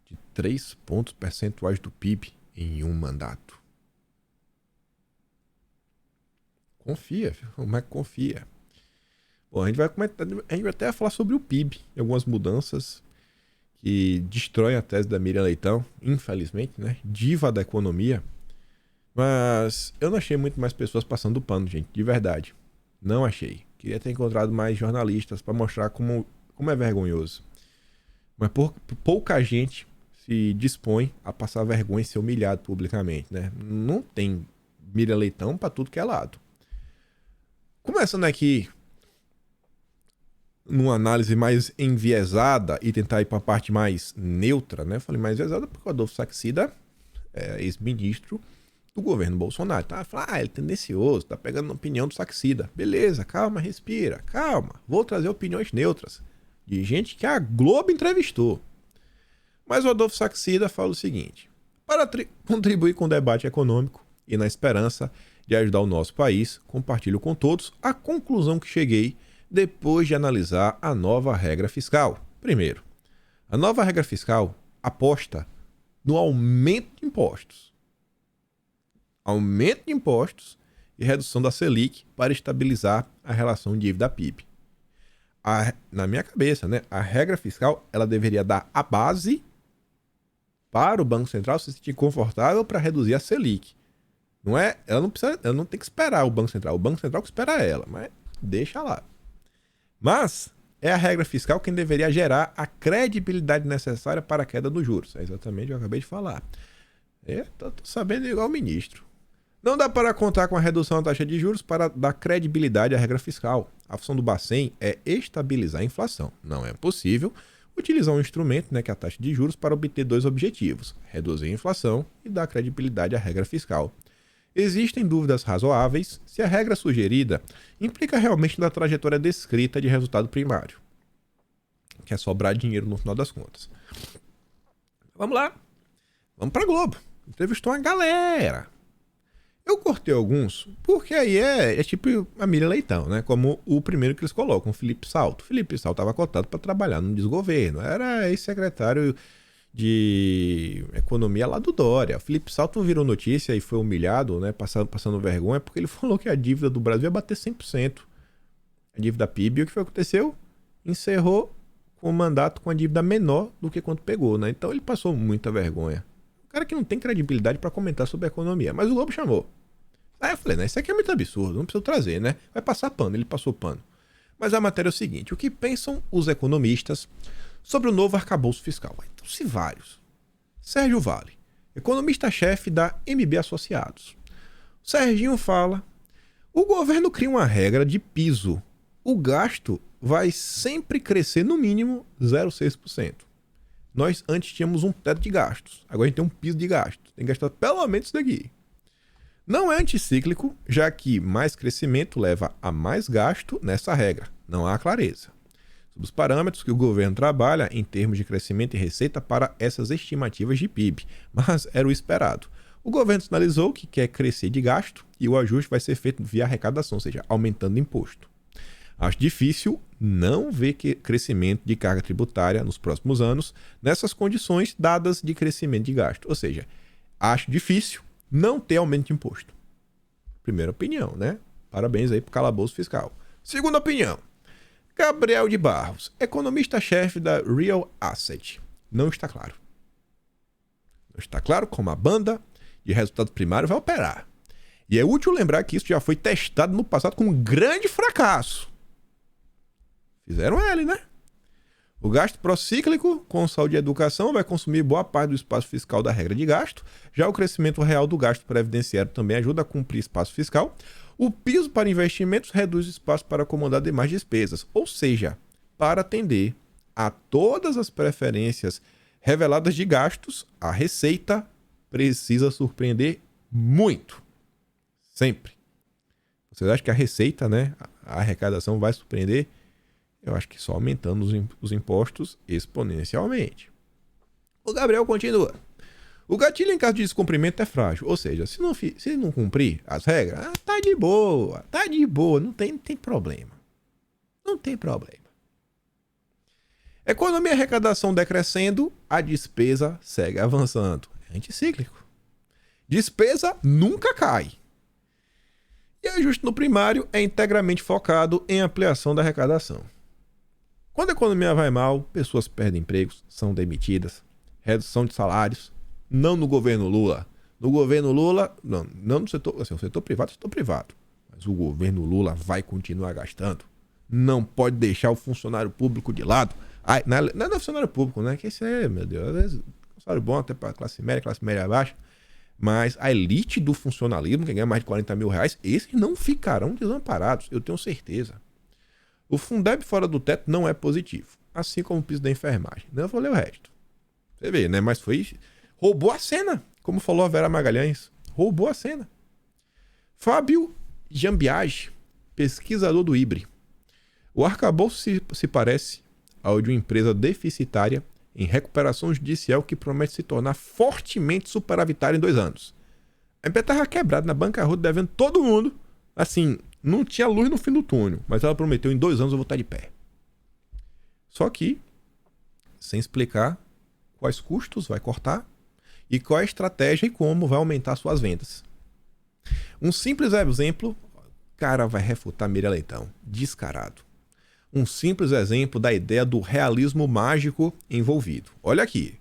de 3 pontos percentuais do PIB em um mandato. Confia, mas confia. Bom, a gente vai até falar sobre o PIB e algumas mudanças que destroem a tese da Miriam Leitão, infelizmente, né? Diva da economia. Mas eu não achei muito mais pessoas passando pano, gente, de verdade. Não achei. Queria ter encontrado mais jornalistas para mostrar como é vergonhoso. Mas pouca gente se dispõe a passar vergonha e ser humilhado publicamente, né? Não tem Miriam Leitão para tudo que é lado. Começando aqui numa análise mais enviesada e tentar ir para a parte mais neutra, né? Falei mais enviesada porque o Adolfo Saxida é ex-ministro do governo Bolsonaro. Tá? Falei, ele é tendencioso, tá pegando a opinião do Saxida. Beleza, calma, respira, calma. Vou trazer opiniões neutras de gente que a Globo entrevistou. Mas o Adolfo Saxida fala o seguinte: para contribuir com o debate econômico e na esperança de ajudar o nosso país, compartilho com todos a conclusão que cheguei depois de analisar a nova regra fiscal. Primeiro, a nova regra fiscal aposta no aumento de impostos. Aumento de impostos e redução da Selic para estabilizar a relação dívida-PIB. Na minha cabeça, né, a regra fiscal ela deveria dar a base para o Banco Central se sentir confortável para reduzir a Selic. Não é, ela não tem que esperar o Banco Central que espera ela, mas deixa lá. Mas é a regra fiscal quem deveria gerar a credibilidade necessária para a queda dos juros. É exatamente o que eu acabei de falar. Tô sabendo igual o ministro. Não dá para contar com a redução da taxa de juros para dar credibilidade à regra fiscal. A função do Bacen é estabilizar a inflação. Não é possível utilizar um instrumento, né, que é a taxa de juros, para obter dois objetivos: reduzir a inflação e dar credibilidade à regra fiscal. Existem dúvidas razoáveis se a regra sugerida implica realmente na trajetória descrita de resultado primário, que é sobrar dinheiro no final das contas. Vamos lá. Vamos para a Globo. Entrevistou uma galera. Eu cortei alguns, porque aí é tipo a Miriam Leitão, né? Como o primeiro que eles colocam, o Felipe Salto. O Felipe Salto estava cotado para trabalhar no desgoverno. Era ex-secretário de economia lá do Dória. O Felipe Salto virou notícia e foi humilhado, né? Passando vergonha, porque ele falou que a dívida do Brasil ia bater 100%. A dívida PIB. E o que foi que aconteceu? Encerrou com o mandato com a dívida menor do que quanto pegou, né? Então ele passou muita vergonha. Cara que não tem credibilidade para comentar sobre a economia. Mas o Globo chamou. Aí eu falei, né? Isso aqui é muito absurdo, não precisa trazer, né? Vai passar pano, ele passou pano. Mas a matéria é o seguinte: o que pensam os economistas sobre o novo arcabouço fiscal? Então, se vários. Sérgio Vale, economista-chefe da MB Associados. O Serginho fala: o governo cria uma regra de piso. O gasto vai sempre crescer no mínimo 0,6%. Nós antes tínhamos um teto de gastos. Agora a gente tem um piso de gastos. Tem que gastar pelo menos isso daqui. Não é anticíclico, já que mais crescimento leva a mais gasto nessa regra. Não há clareza sobre os parâmetros que o governo trabalha em termos de crescimento e receita para essas estimativas de PIB, mas era o esperado. O governo sinalizou que quer crescer de gasto e o ajuste vai ser feito via arrecadação, ou seja, aumentando imposto. Acho difícil não ver crescimento de carga tributária nos próximos anos nessas condições dadas de crescimento de gasto. Ou seja, acho difícil não ter aumento de imposto. Primeira opinião, né? Parabéns aí pro calabouço fiscal. Segunda opinião: Gabriel de Barros, economista-chefe da Real Asset. Não está claro. Não está claro como a banda de resultado primário vai operar. E é útil lembrar que isso já foi testado no passado com um grande fracasso. Fizeram L, né? O gasto procíclico com saúde e educação vai consumir boa parte do espaço fiscal da regra de gasto. Já o crescimento real do gasto previdenciário também ajuda a cumprir espaço fiscal. O piso para investimentos reduz o espaço para acomodar demais despesas, ou seja, para atender a todas as preferências reveladas de gastos, a receita precisa surpreender muito. Sempre. Vocês acham que a receita, né, a arrecadação vai surpreender? Eu acho que só aumentando os impostos exponencialmente. O Gabriel continua. O gatilho em caso de descumprimento é frágil, ou seja, se não cumprir as regras, tá de boa, não tem problema. Não tem problema. Economia e arrecadação decrescendo, a despesa segue avançando. É anticíclico. Despesa nunca cai. E o ajuste no primário é integralmente focado em ampliação da arrecadação. Quando a economia vai mal, pessoas perdem empregos, são demitidas, redução de salários, não no governo Lula. No governo Lula, não no setor, assim, o setor privado, mas o governo Lula vai continuar gastando. Não pode deixar o funcionário público de lado. Não é funcionário público, né? Que esse é, meu Deus, às vezes, funcionário bom até para classe média baixa, mas a elite do funcionalismo, que ganha mais de 40 mil reais, esses não ficarão desamparados, eu tenho certeza. O Fundeb fora do teto não é positivo, assim como o piso da enfermagem. Não vou ler o resto. Você vê, né? Mas roubou a cena, como falou a Vera Magalhães. Roubou a cena. Fábio Jambiage, pesquisador do IBRE. O arcabouço se parece ao de uma empresa deficitária em recuperação judicial que promete se tornar fortemente superavitária em 2 anos. A empresa estava quebrada na bancarrota, devendo todo mundo. Assim, não tinha luz no fim do túnel, mas ela prometeu em 2 anos eu vou estar de pé. Só que, sem explicar quais custos vai cortar e qual é a estratégia e como vai aumentar suas vendas. Um simples exemplo, o cara vai refutar Miriam Leitão, descarado. Um simples exemplo da ideia do realismo mágico envolvido. Olha aqui.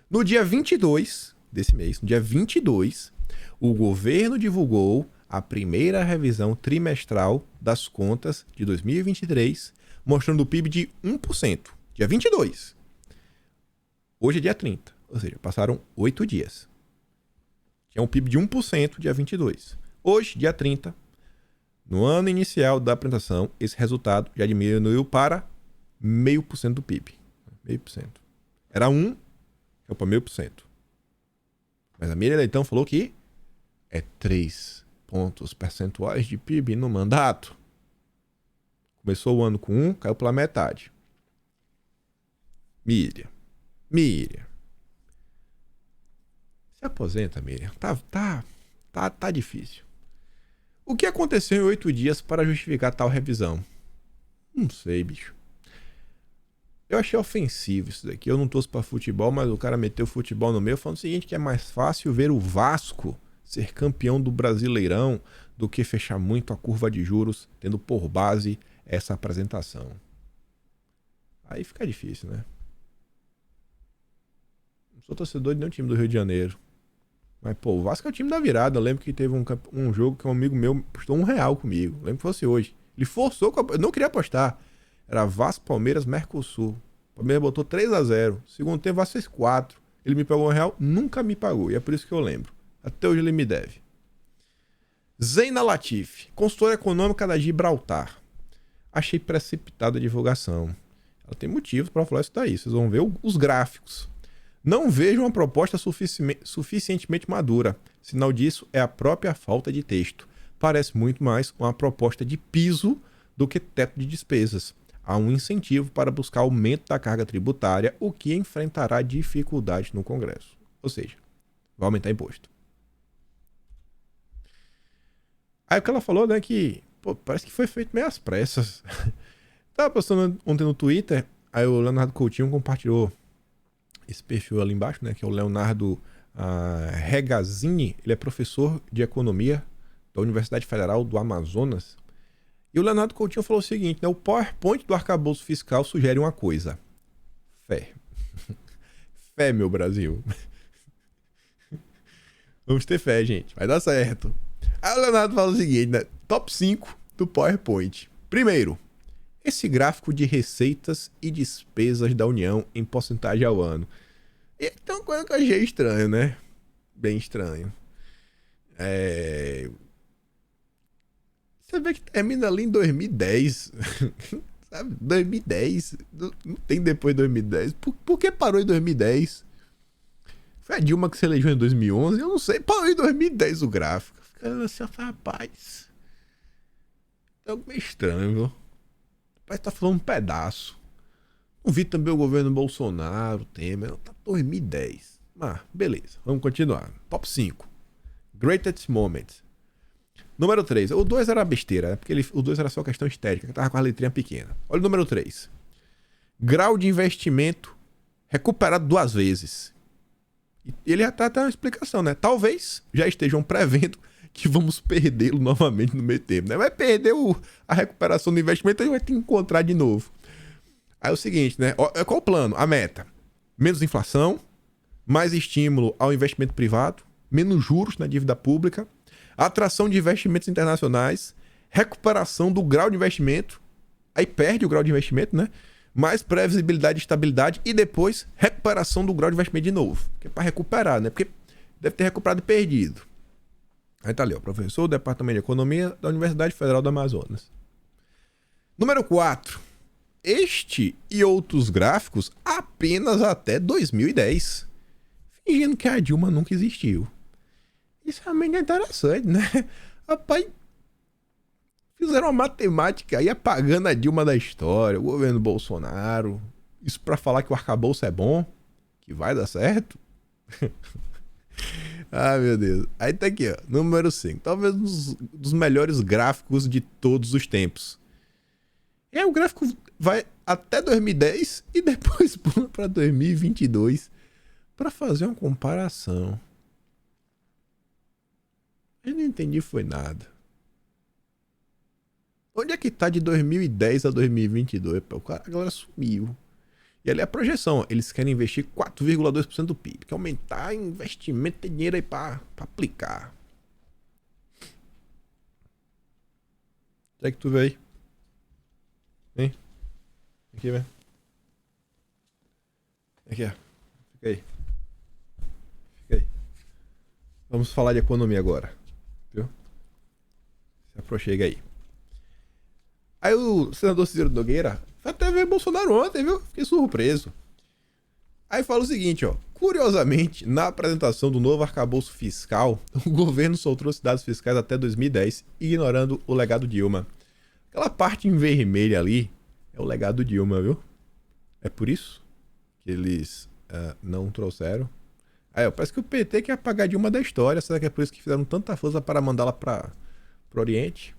No dia 22 desse mês, no dia 22, o governo divulgou a primeira revisão trimestral das contas de 2023, mostrando o PIB de 1%. Dia 22. Hoje é dia 30, ou seja, passaram 8 dias. Tinha um PIB de 1% dia 22. Hoje, dia 30, no ano inicial da apresentação, esse resultado já diminuiu para 0,5% do PIB. 0,5%. Era 1%, caiu para 0,5%. Mas a Miriam Leitão falou que é 3 pontos percentuais de PIB no mandato. Começou o ano com 1, caiu pela metade. Miriam. Se aposenta, Miriam. Tá difícil. O que aconteceu em 8 dias para justificar tal revisão? Não sei, bicho. Eu achei ofensivo isso daqui. Eu não torço pra futebol, mas o cara meteu futebol no meio falando o seguinte, que é mais fácil ver o Vasco ser campeão do Brasileirão do que fechar muito a curva de juros, tendo por base essa apresentação. Aí fica difícil, né? Não sou torcedor de nenhum time do Rio de Janeiro. Mas, pô, o Vasco é o time da virada. Eu lembro que teve um jogo que um amigo meu postou R$1 comigo. Eu lembro que fosse hoje. Ele forçou, eu não queria apostar. Era Vasco, Palmeiras, Mercosul. O Palmeiras botou 3-0. Segundo tempo, Vasco fez 4. Ele me pagou R$1, nunca me pagou. E é por isso que eu lembro. Até hoje ele me deve. Zeina Latif, consultora econômica da Gibraltar. Achei precipitada a divulgação. Ela tem motivos para falar isso daí. Vocês vão ver os gráficos. Não vejo uma proposta suficientemente madura. Sinal disso é a própria falta de texto. Parece muito mais uma proposta de piso do que teto de despesas. Há um incentivo para buscar aumento da carga tributária, o que enfrentará dificuldades no Congresso. Ou seja, vai aumentar imposto. Aí o que ela falou, né, que parece que foi feito meio às pressas. Tava postando ontem no Twitter, aí o Leonardo Coutinho compartilhou esse perfil ali embaixo, né, que é o Leonardo Regazzini. Ele é professor de economia da Universidade Federal do Amazonas. E o Leonardo Coutinho falou o seguinte, né, o PowerPoint do arcabouço fiscal sugere uma coisa. Fé. Fé, meu Brasil. Vamos ter fé, gente. Vai dar certo. Aí o Leonardo fala o seguinte, né, top 5 do PowerPoint. Primeiro, esse gráfico de receitas e despesas da União em porcentagem ao ano. E tem uma coisa que eu achei estranho, né? Bem estranho. Você vê que termina ali em 2010. Sabe? 2010. Não tem depois de 2010. Por que parou em 2010? Foi a Dilma que se elegeu em 2011? Eu não sei. Parou em 2010 o gráfico. Ficando assim, rapaz. É algo meio estranho, viu? Parece que tá falando um pedaço. Não vi também o governo Bolsonaro, Temer. Tá 2010. Beleza. Vamos continuar. Top 5. Greatest Moments. Número 3. O 2 era besteira, né? Porque o 2 era só questão estética, que tava com a letrinha pequena. Olha o número 3. Grau de investimento recuperado 2 vezes. E ele já tá até uma explicação, né? Talvez já estejam prevendo que vamos perdê-lo novamente no meio tempo, né? Vai perder a recuperação do investimento e vai ter que encontrar de novo. Aí é o seguinte, né? Qual o plano? A meta? Menos inflação, mais estímulo ao investimento privado, menos juros na dívida pública, atração de investimentos internacionais, recuperação do grau de investimento, aí perde o grau de investimento, né? Mais previsibilidade e estabilidade e depois recuperação do grau de investimento de novo. Que é para recuperar, né? Porque deve ter recuperado e perdido. Aí tá ali, ó, professor do Departamento de Economia da Universidade Federal do Amazonas. Número 4. Este e outros gráficos apenas até 2010. Fingindo que a Dilma nunca existiu. Isso realmente é interessante, né? Rapaz, fizeram uma matemática aí apagando a Dilma da história, o governo Bolsonaro. Isso pra falar que o arcabouço é bom, que vai dar certo. Ah, meu Deus. Aí tá aqui, ó, número 5. Talvez um dos melhores gráficos de todos os tempos. O gráfico vai até 2010 e depois pula pra 2022 pra fazer uma comparação. Eu não entendi foi nada. Onde é que tá de 2010 a 2022? A galera sumiu. E ali é a projeção. Eles querem investir 4,2% do PIB. Quer aumentar investimento, tem dinheiro aí pra aplicar. Onde é que tu vê aí? Vem. Aqui, velho. Aqui, ó. Fica aí. Fica aí. Vamos falar de economia agora. Viu? Se aproxega aí. Aí o senador Ciro Nogueira foi até ver Bolsonaro ontem, viu? Fiquei surpreso. Aí fala o seguinte, ó. Curiosamente, na apresentação do novo arcabouço fiscal, o governo soltou os dados fiscais até 2010, ignorando o legado Dilma. Aquela parte em vermelho ali é o legado Dilma, viu? É por isso que eles não trouxeram. Aí, ó, parece que o PT quer apagar Dilma da história. Será que é por isso que fizeram tanta força para mandá-la pro Oriente?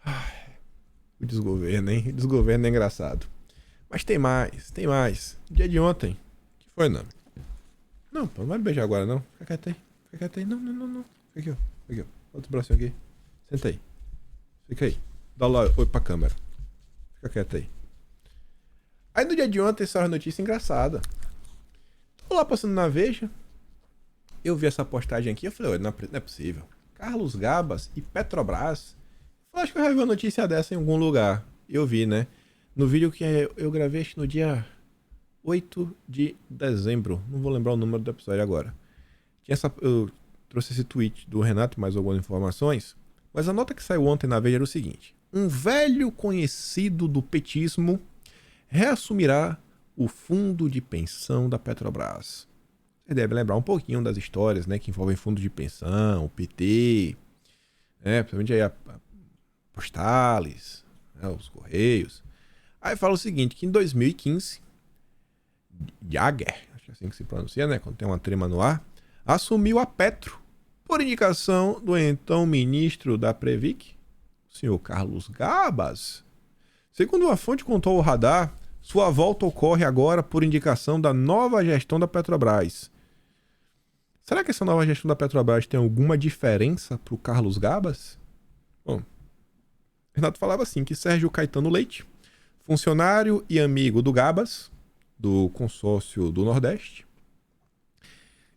Ai, o desgoverno, hein? O desgoverno é engraçado. Mas tem mais, tem mais. Dia de ontem. O que foi, não? Não, pô, não vai me beijar agora, não. Fica quieto aí. Fica quieto aí. Não, não, não, não. Fica aqui, ó. Fica aqui, ó. Outro bracinho aqui. Senta aí. Fica aí. Dá lá oi pra câmera. Fica quieto aí. Aí no dia de ontem saiu uma notícia engraçada. Tô lá passando na Veja. Eu vi essa postagem aqui. Eu falei, não é possível. Carlos Gabas e Petrobras. Eu acho que eu já vi uma notícia dessa em algum lugar. Eu vi, né? No vídeo que eu gravei no dia 8 de dezembro. Não vou lembrar o número do episódio agora. Eu trouxe esse tweet do Renato, mais algumas informações. Mas a nota que saiu ontem na Veja era o seguinte. Um velho conhecido do petismo reassumirá o fundo de pensão da Petrobras. Você deve lembrar um pouquinho das histórias, né, que envolvem fundo de pensão, o PT, principalmente aí a Postales, né, os Correios. Aí fala o seguinte, que em 2015, Jagger, acho que é assim que se pronuncia, né, quando tem uma trema no ar, assumiu a Petro, por indicação do então ministro da Previc, o senhor Carlos Gabas. Segundo uma fonte contou ao Radar, sua volta ocorre agora por indicação da nova gestão da Petrobras. Será que essa nova gestão da Petrobras tem alguma diferença para o Carlos Gabas? Bom, Renato falava assim, que Sérgio Caetano Leite, funcionário e amigo do Gabas, do consórcio do Nordeste,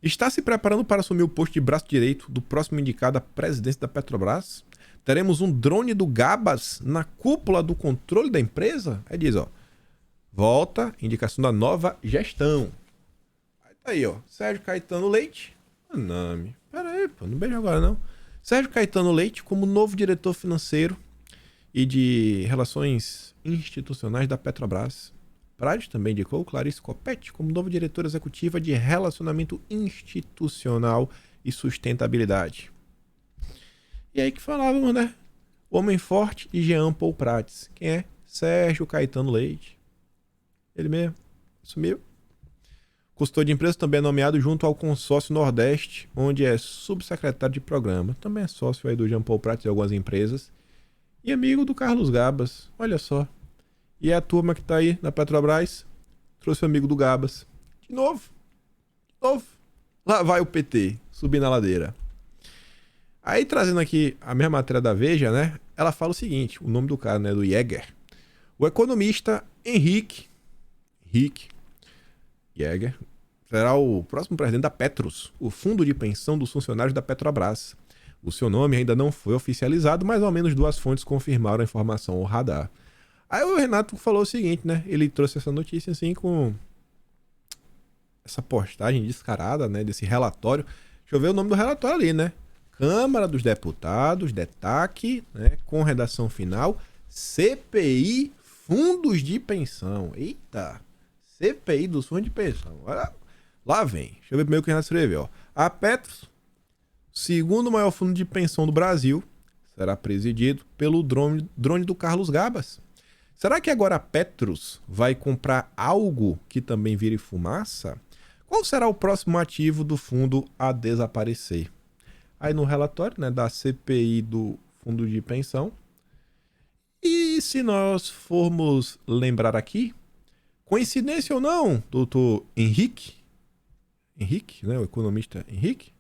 está se preparando para assumir o posto de braço direito do próximo indicado à presidência da Petrobras. Teremos um drone do Gabas na cúpula do controle da empresa? Aí diz, ó, volta, indicação da nova gestão. Aí tá aí, ó, Sérgio Caetano Leite, nome, pera aí, pô, não beijo agora não. Sérgio Caetano Leite como novo diretor financeiro e de relações institucionais da Petrobras. Prade também indicou Clarice Coppetti como nova diretora executiva de relacionamento institucional e sustentabilidade. E aí que falávamos, né? Homem forte e Jean Paul Prats. Quem é? Sérgio Caetano Leite. Ele mesmo. Sumiu. Consultor de empresas também é nomeado junto ao Consórcio Nordeste, onde é subsecretário de programa. Também é sócio aí do Jean Paul Prats de algumas empresas. E amigo do Carlos Gabas, olha só. E é a turma que tá aí na Petrobras, trouxe o amigo do Gabas. De novo. Lá vai o PT, subir na ladeira. Aí, trazendo aqui a mesma matéria da Veja, né? Ela fala o seguinte, o nome do cara, né? Do Jäger. O economista Henrique Jäger será o próximo presidente da Petros, o fundo de pensão dos funcionários da Petrobras. O seu nome ainda não foi oficializado, mas ao menos 2 fontes confirmaram a informação ao radar. Aí o Renato falou o seguinte, né? Ele trouxe essa notícia assim com essa postagem descarada, né? Desse relatório. Deixa eu ver o nome do relatório ali, né? Câmara dos Deputados, DETAC, né? Com redação final, CPI Fundos de Pensão. Eita! CPI dos Fundos de Pensão. Lá vem. Deixa eu ver primeiro o que o Renato escreveu. A Petros, segundo maior fundo de pensão do Brasil, será presidido pelo drone do Carlos Gabas. Será que agora a Petros vai comprar algo que também vire fumaça? Qual será o próximo ativo do fundo a desaparecer? Aí no relatório, né, da CPI do fundo de pensão. E se nós formos lembrar aqui, coincidência ou não, doutor Henrique, né, o economista Henrique?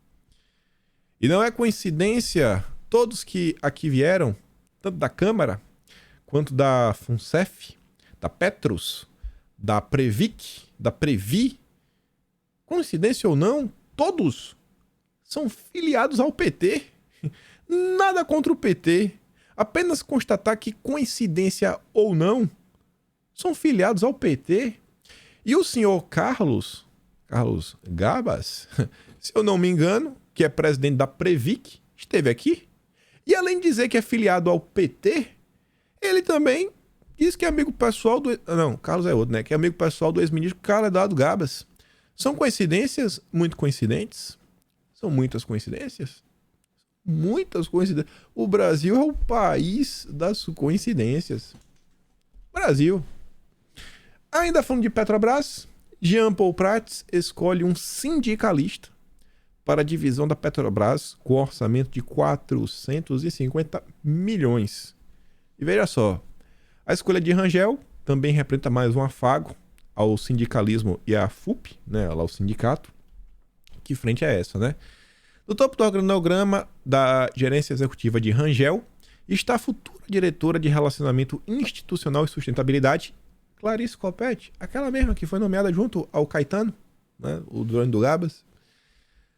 E não é coincidência todos que aqui vieram, tanto da Câmara, quanto da FUNCEF, da Petros, da Previc, da Previ, coincidência ou não, todos são filiados ao PT. Nada contra o PT, apenas constatar que, coincidência ou não, são filiados ao PT. E o senhor Carlos Gabas, se eu não me engano, que é presidente da Previc, esteve aqui. E além de dizer que é filiado ao PT, ele também diz que é amigo pessoal do... Não, Carlos é outro, né? Que é amigo pessoal do ex-ministro Carlos Eduardo Gabas. São coincidências muito coincidentes? São muitas coincidências? Muitas coincidências. O Brasil é o país das coincidências. Brasil. Ainda falando de Petrobras, Jean Paul Prats escolhe um sindicalista para a divisão da Petrobras com orçamento de 450 milhões. E veja só, a escolha de Rangel também representa mais um afago ao sindicalismo e à FUP, né, lá o sindicato. Que frente é essa, né? No topo do organograma da gerência executiva de Rangel está a futura diretora de Relacionamento Institucional e Sustentabilidade, Clarice Coppetti, aquela mesma que foi nomeada junto ao Caetano, né, o drone do Gabas,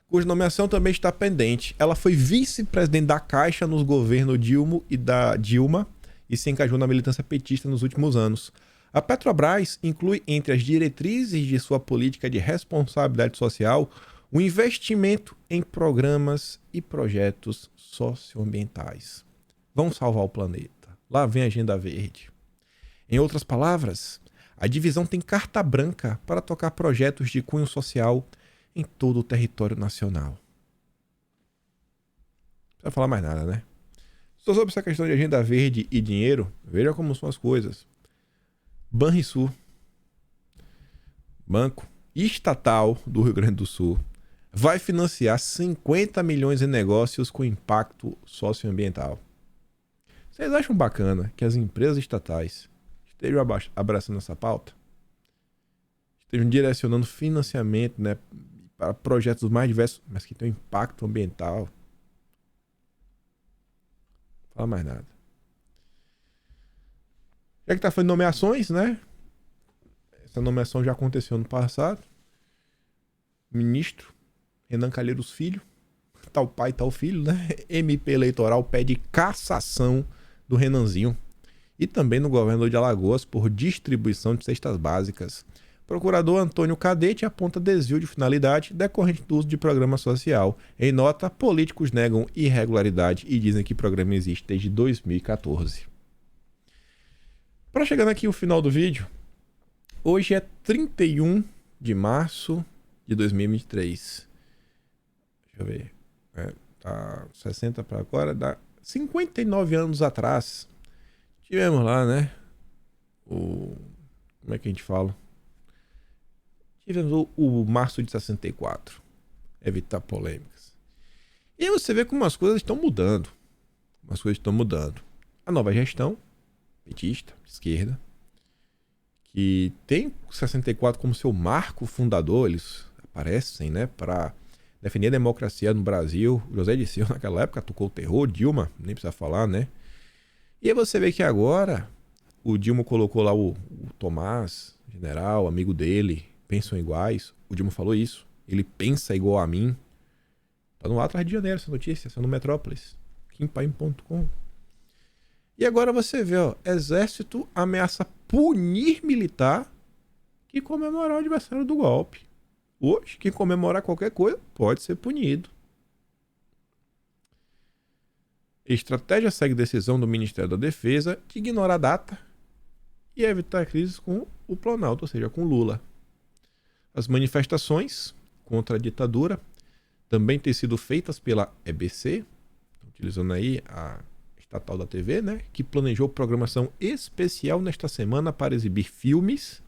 cuja nomeação também está pendente. Ela foi vice-presidente da Caixa nos governos Dilma e se engajou na militância petista nos últimos anos. A Petrobras inclui entre as diretrizes de sua política de responsabilidade social o investimento em programas e projetos socioambientais. Vamos salvar o planeta. Lá vem a Agenda Verde. Em outras palavras, a divisão tem carta branca para tocar projetos de cunho social em todo o território nacional. Não precisa falar mais nada, né? Só sobre essa questão de Agenda Verde e dinheiro, veja como são as coisas. Banrisul, Banco Estatal do Rio Grande do Sul, vai financiar 50 milhões em negócios com impacto socioambiental. Vocês acham bacana que as empresas estatais estejam abraçando essa pauta? Estejam direcionando financiamento, né, para projetos mais diversos, mas que tenham impacto ambiental? Não fala mais nada. Já que está falando de nomeações, né? Essa nomeação já aconteceu no passado. Ministro Renan Calheiros Filho, tal pai, tal filho, né? MP eleitoral pede cassação do Renanzinho. E também no governo de Alagoas por distribuição de cestas básicas. Procurador Antônio Cadete aponta desvio de finalidade decorrente do uso de programa social. Em nota, políticos negam irregularidade e dizem que o programa existe desde 2014. Para chegar aqui o final do vídeo, hoje é 31 de março de 2023. Deixa eu ver. Tá 60 para agora, dá 59 anos atrás. Tivemos lá, né? Como é que a gente fala? Tivemos o março de 64. Evitar polêmicas. E aí você vê como as coisas estão mudando. A nova gestão, petista, esquerda, que tem 64 como seu marco fundador, eles aparecem, né, para defender a democracia no Brasil. José Dirceu, naquela época, tocou o terror, Dilma, nem precisa falar, né? E aí você vê que agora o Dilma colocou lá o Tomás, general, amigo dele, pensam iguais. O Dilma falou isso. Ele pensa igual a mim. Tá no Atlas de Janeiro essa notícia, essa no Metrópolis. Kimpaim.com. E agora você vê, ó, Exército ameaça punir militar que comemorar o aniversário do golpe. Hoje, quem comemorar qualquer coisa pode ser punido. Estratégia segue decisão do Ministério da Defesa de ignorar a data e evitar crises com o Planalto, ou seja, com Lula. As manifestações contra a ditadura também têm sido feitas pela EBC, utilizando aí a estatal da TV, né, que planejou programação especial nesta semana para exibir filmes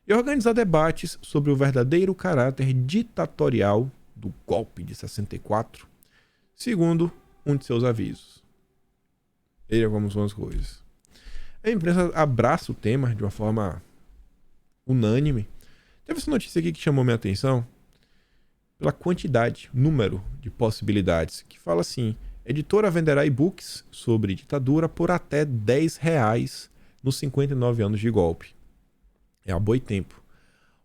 e organizar debates sobre o verdadeiro caráter ditatorial do golpe de 64, segundo um de seus avisos. Veja como são as coisas. A imprensa abraça o tema de uma forma unânime. Teve essa notícia aqui que chamou minha atenção pela quantidade, número de possibilidades, que fala assim: editora venderá e-books sobre ditadura por até R$10 nos 59 anos de golpe. É a boi tempo.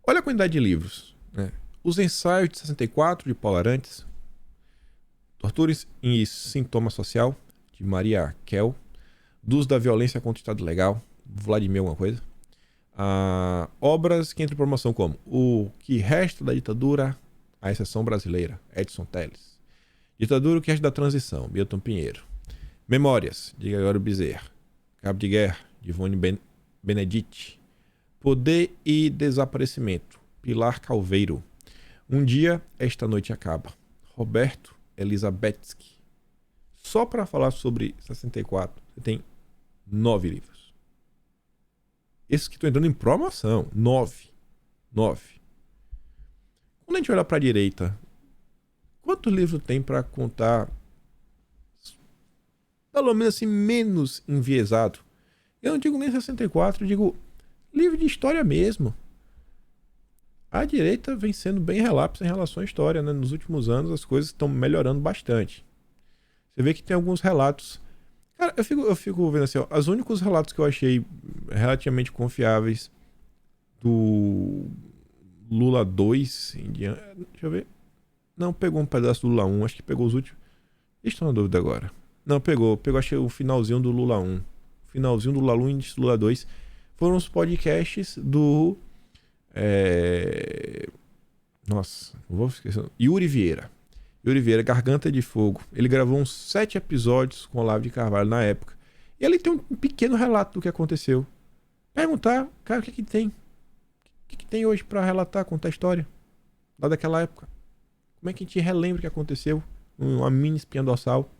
Olha a quantidade de livros, né? Os ensaios de 64, de Paulo Arantes, Torturas e Sintoma Social, de Maria Kell, Dos da Violência contra o Estado Legal, Vladimir alguma coisa. Obras que entram em promoção como O que Resta da Ditadura, a Exceção Brasileira, Edson Telles. Ditadura, o que Resta da Transição, Milton Pinheiro. Memórias, de Gregório Bezerra. Cabo de Guerra, de Ivone Beneditti. Poder e Desaparecimento, Pilar Calveiro. Um Dia, Esta Noite Acaba, Roberto Elizabetsky. Só para falar sobre 64, você tem 9 livros. Esses que estão entrando em promoção, 9. Quando a gente olha para a direita, quanto livro tem para contar, pelo menos assim, menos enviesado? Eu não digo nem 64, eu digo livro de história mesmo. A direita vem sendo bem relapsa em relação à história, né? Nos últimos anos as coisas estão melhorando bastante. Você vê que tem alguns relatos. Cara, eu fico vendo assim, ó, os únicos relatos que eu achei relativamente confiáveis do Lula 2 em diante. Deixa eu ver. Não, pegou um pedaço do Lula 1, acho que pegou os últimos. Estou na dúvida agora. Não, pegou, achei o finalzinho do Lula 1. Finalzinho do Lula 1 e do Lula 2. Foram os podcasts do. Nossa, não vou esquecer. Yuri Vieira, Garganta de Fogo. Ele gravou uns 7 episódios com o Olavo de Carvalho na época. E ele tem um pequeno relato do que aconteceu. Perguntar, cara, o que tem? O que tem hoje pra relatar, contar a história lá daquela época? Como é que a gente relembra o que aconteceu? Uma mini espinha dorsal.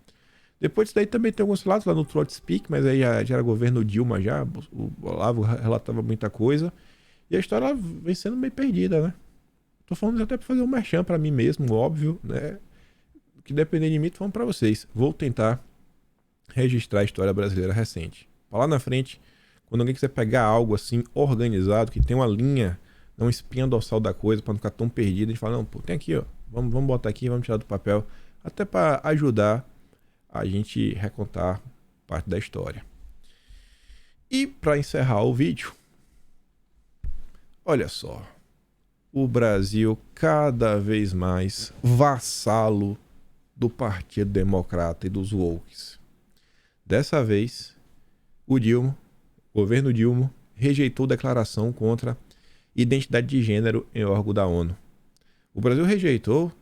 Depois disso daí também tem alguns relatos lá no Trot Speak, mas aí já era governo Dilma já. O Olavo relatava muita coisa. E a história vem sendo meio perdida, né? Tô falando isso até pra fazer um merchan pra mim mesmo, óbvio, né? O que depender de mim, tô falando pra vocês. Vou tentar registrar a história brasileira recente. Pra lá na frente, quando alguém quiser pegar algo assim organizado, que tem uma linha, uma espinha dorsal da coisa, pra não ficar tão perdido, a gente fala, não, pô, tem aqui, ó. Vamos botar aqui, vamos tirar do papel. Até pra ajudar a gente recontar parte da história. E para encerrar o vídeo, olha só, o Brasil cada vez mais vassalo do Partido Democrata e dos wokes. Dessa vez, o governo Dilma, rejeitou declaração contra identidade de gênero em órgão da ONU. O Brasil rejeitou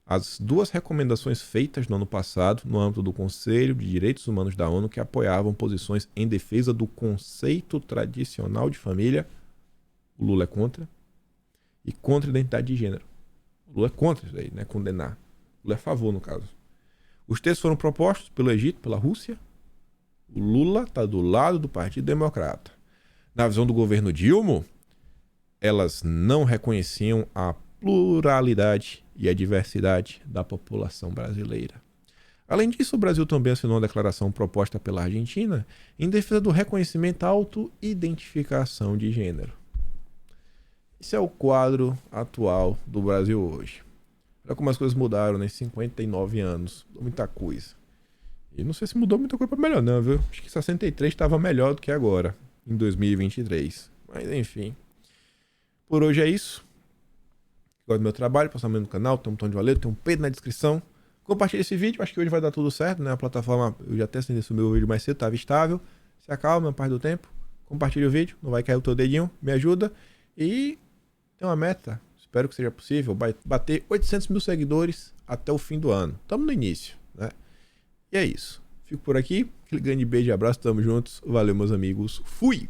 as 2 recomendações feitas no ano passado no âmbito do Conselho de Direitos Humanos da ONU que apoiavam posições em defesa do conceito tradicional de família. O Lula é contra. E contra a identidade de gênero. O Lula é contra isso aí, né? Condenar. O Lula é a favor, no caso. Os textos foram propostos pelo Egito, pela Rússia. O Lula está do lado do Partido Democrata. Na visão do governo Dilma, elas não reconheciam a pluralidade e a diversidade da população brasileira. Além disso, o Brasil também assinou uma declaração proposta pela Argentina em defesa do reconhecimento à auto-identificação de gênero. Esse é o quadro atual do Brasil hoje. Olha como as coisas mudaram nesses 59 anos. Mudou muita coisa. E não sei se mudou muita coisa para melhor não, viu? Acho que 63 estava melhor do que agora, em 2023. Mas enfim. Por hoje é isso. Gosto do meu trabalho, passa no canal, tem um botão de valeu, tem um Pedro na descrição. Compartilhe esse vídeo, acho que hoje vai dar tudo certo, né? A plataforma, eu já até acendi o meu vídeo mais cedo, estava estável. Se acalma, parte do tempo. Compartilhe o vídeo, não vai cair o teu dedinho, me ajuda. E tem uma meta, espero que seja possível, bater 800 mil seguidores até o fim do ano. Estamos no início, né? E é isso. Fico por aqui, aquele grande beijo e abraço, tamo juntos. Valeu, meus amigos. Fui!